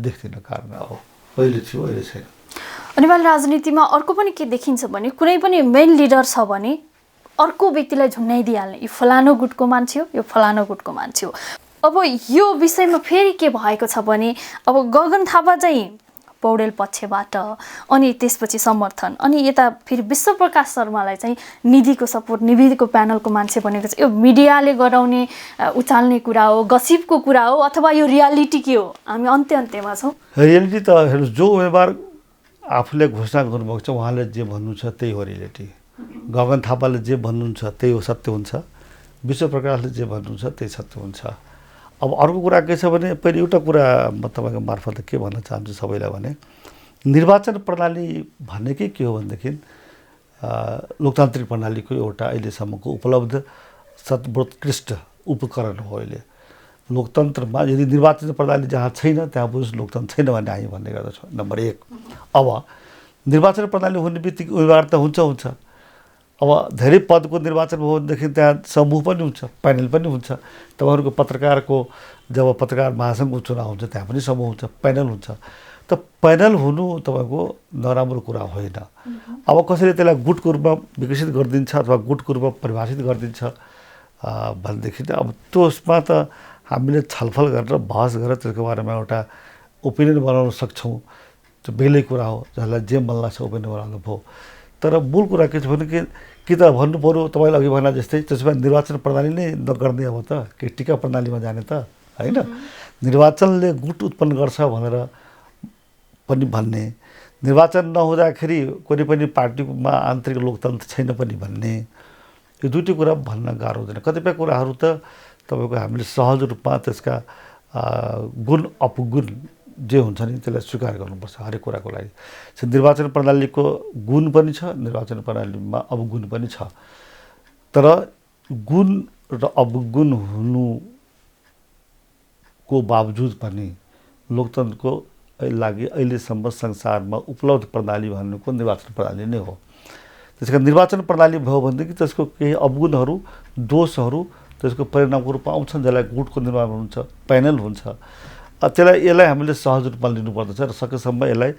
देख्दिनँ कारण। अब पहिले थियो अहिले छैन। अनिवार्य राजनीतिमा अर्को पनि के देखिन्छ भने कुनै पनि मेन लिडर छ भने अर्को व्यक्तिलाई झुन्डाइदिइहाल्ने, यो फलानो गुटको मान्छे हो, यो फलानो गुटको मान्छे हो। अब यो विषयमा फेरि के भएको छ भने अब गगन थापा चाहिँ पौडेल पक्षबाट, अनि त्यसपछि समर्थन, अनि यता फेरि विश्वप्रकाश शर्मालाई चाहिँ निधिको सपोर्ट, निधिको प्यानलको मान्छे बनेको छ। यो मिडियाले गराउने उचाल्ने कुरा हो, गसिपको कुरा हो, अथवा यो रियालिटी के हो? हामी अन्त्यमा छौँ। रियालिटी त हेर्नु, जो उम्मेदवार आफूले घोषणा गर्नुभएको छ उहाँले जे भन्नुहुन्छ त्यही हो रियालिटी। गगन थापाले जे भन्नुहुन्छ त्यही हो सत्य हुन्छ, विश्वप्रकाशले जे भन्नुहुन्छ त्यही सत्य हुन्छ। अब अर्को कुरा के छ भने पहिले एउटा कुरा म तपाईँको मार्फत के भन्न चाहन्छु सबैलाई भने निर्वाचन प्रणाली भनेकै के हो भनेदेखि लोकतान्त्रिक प्रणालीको एउटा अहिलेसम्मको उपलब्ध सर्वोत्कृष्ट उपकरण हो। अहिले लोकतन्त्रमा यदि निर्वाचन प्रणाली जहाँ छैन त्यहाँ बुझ्नुहोस् लोकतन्त्र छैन भन्ने हामी भन्ने गर्दछौँ। नम्बर 1। अब निर्वाचन प्रणाली हुने बित्तिकै उम्मेदवार त हुन्छ। अब धेरै पदको निर्वाचन भयो भनेदेखि त्यहाँ समूह पनि हुन्छ, प्यानल पनि हुन्छ। तपाईँहरूको पत्रकारको जब पत्रकार महासङ्घको चुनाव हुन्छ त्यहाँ पनि समूह हुन्छ, प्यानल हुन्छ। त प्यानल हुनु तपाईँको नराम्रो कुरा होइन। अब कसैले त्यसलाई गुटको रूपमा विकसित गरिदिन्छ अथवा गुटको रूपमा परिभाषित गरिदिन्छ भनेदेखि त अब त्यसमा त हामीले छलफल गरेर बहस गरेर त्यसको बारेमा एउटा ओपिनियन बनाउन सक्छौँ। त्यो बेग्लै कुरा हो, जसलाई जे मन लाग्छ ओपिनियन बनाउनु भयो। तर मूल कुरा के छ भने कि त भन्नु पऱ्यो तपाईँले अघि भने जस्तै त्यसो भए निर्वाचन प्रणाली नै नगर्ने अब त के टिका प्रणालीमा जाने त होइन। निर्वाचनले गुट उत्पन्न गर्छ भनेर पनि भन्ने, निर्वाचन नहुँदाखेरि कुनै पनि पार्टीमा आन्तरिक लोकतन्त्र छैन पनि भन्ने, यो दुईटै कुरा भन्न गाह्रो हुँदैन। कतिपय कुराहरू त तपाईँको हामीले सहज रूपमा त्यसका गुण अपगुण जे हुन्छ नि त्यसलाई स्वीकार गर्नुपर्छ हरेक कुराको लागि। निर्वाचन प्रणालीको गुण पनि छ, निर्वाचन प्रणालीमा अवगुण पनि छ। तर गुण र अवगुण हुनुको बावजुद पनि लोकतन्त्रको लागि अहिलेसम्म संसारमा उपलब्ध प्रणाली भनेको निर्वाचन प्रणाली नै हो। त्यसका निर्वाचन प्रणाली भयो भनेदेखि त्यसको केही अवगुणहरू, दोषहरू त्यसको परिणामको रूपमा आउँछन्, जसलाई गुटको निर्माण हुन्छ, प्यानल हुन्छ। यसलाई हामीले सहज रूपमा लिनुपर्दछ र सकेसम्म यसलाई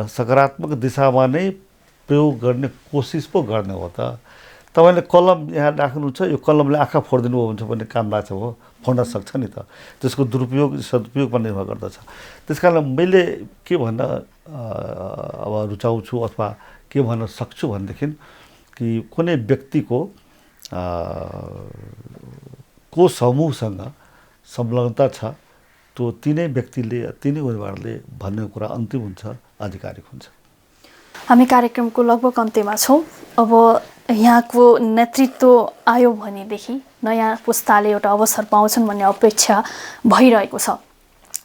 सकारात्मक दिशामा नै प्रयोग गर्ने कोसिस पो गर्ने हो त। तपाईँले कलम यहाँ राख्नुहुन्छ, यो कलमले आँखा फोडिदिनु हो भने भन्ने काम लाग्छ हो, फोड्न सक्छ नि त। त्यसको दुरुपयोग सदुपयोगमा निर्भर गर्दछ। त्यस कारण मैले के भन्न अब रुचाउँछु अथवा के भन्न सक्छु भनेदेखि कि कुनै व्यक्तिको को समूहसँग संलग्नता छ, त्यो तिनै व्यक्तिले तिनै उम्मेदवारले भन्ने कुरा अन्तिम हुन्छ, आधिकारिक हुन्छ। हामी कार्यक्रमको लगभग अन्त्यमा छौँ। अब यहाँको नेतृत्व आयो भनेदेखि नयाँ पुस्ताले एउटा अवसर पाउँछन् भन्ने अपेक्षा भइरहेको छ।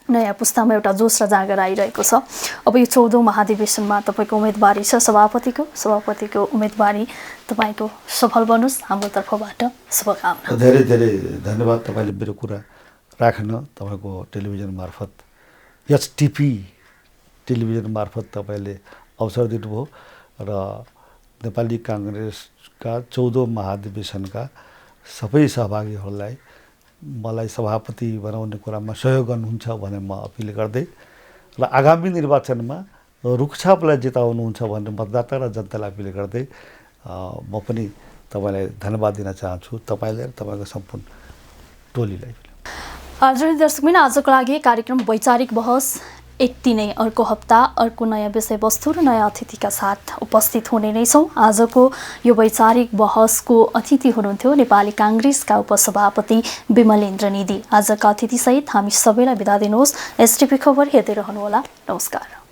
नयाँ पुस्तामा एउटा जोस र जाँगर आइरहेको छ। अब यो 14औं महाधिवेशनमा तपाईँको उम्मेदवारी छ, सभापतिको उम्मेदवारी तपाईँको सफल बनोस्, हाम्रो तर्फबाट शुभकामना। धेरै धेरै धन्यवाद तपाईँले मेरो कुरा राख्न, तपाईँको टेलिभिजन मार्फत एचटिपी टेलिभिजन मार्फत तपाईँले अवसर दिनुभयो र नेपाली काङ्ग्रेसका 14औं महाधिवेशनका सबै सहभागीहरूलाई मलाई सभापति बनाउने कुरामा सहयोग गर्नुहुन्छ भने म अपिल गर्दै र आगामी निर्वाचनमा रुखछापलाई जिताउनुहुन्छ भनेर मतदाता र जनतालाई अपिल गर्दै म पनि तपाईँलाई धन्यवाद दिन चाहन्छु, तपाईँलाई र तपाईँको सम्पूर्ण टोलीलाई। आदरणीय दर्शकबिन, आजको लागि कार्यक्रम वैचारिक बहस यति नै। अर्को हप्ता अर्को नयाँ विषयवस्तु र नयाँ अतिथिका साथ उपस्थित हुने नै छौँ। आजको यो वैचारिक बहसको अतिथि हुनुहुन्थ्यो नेपाली काङ्ग्रेसका उपसभापति विमलेन्द्र निधि। आजका अतिथिसहित हामी सबैलाई बिदा दिनुहोस्। एसटिपी खबर हेर्दै रहनुहोला। नमस्कार।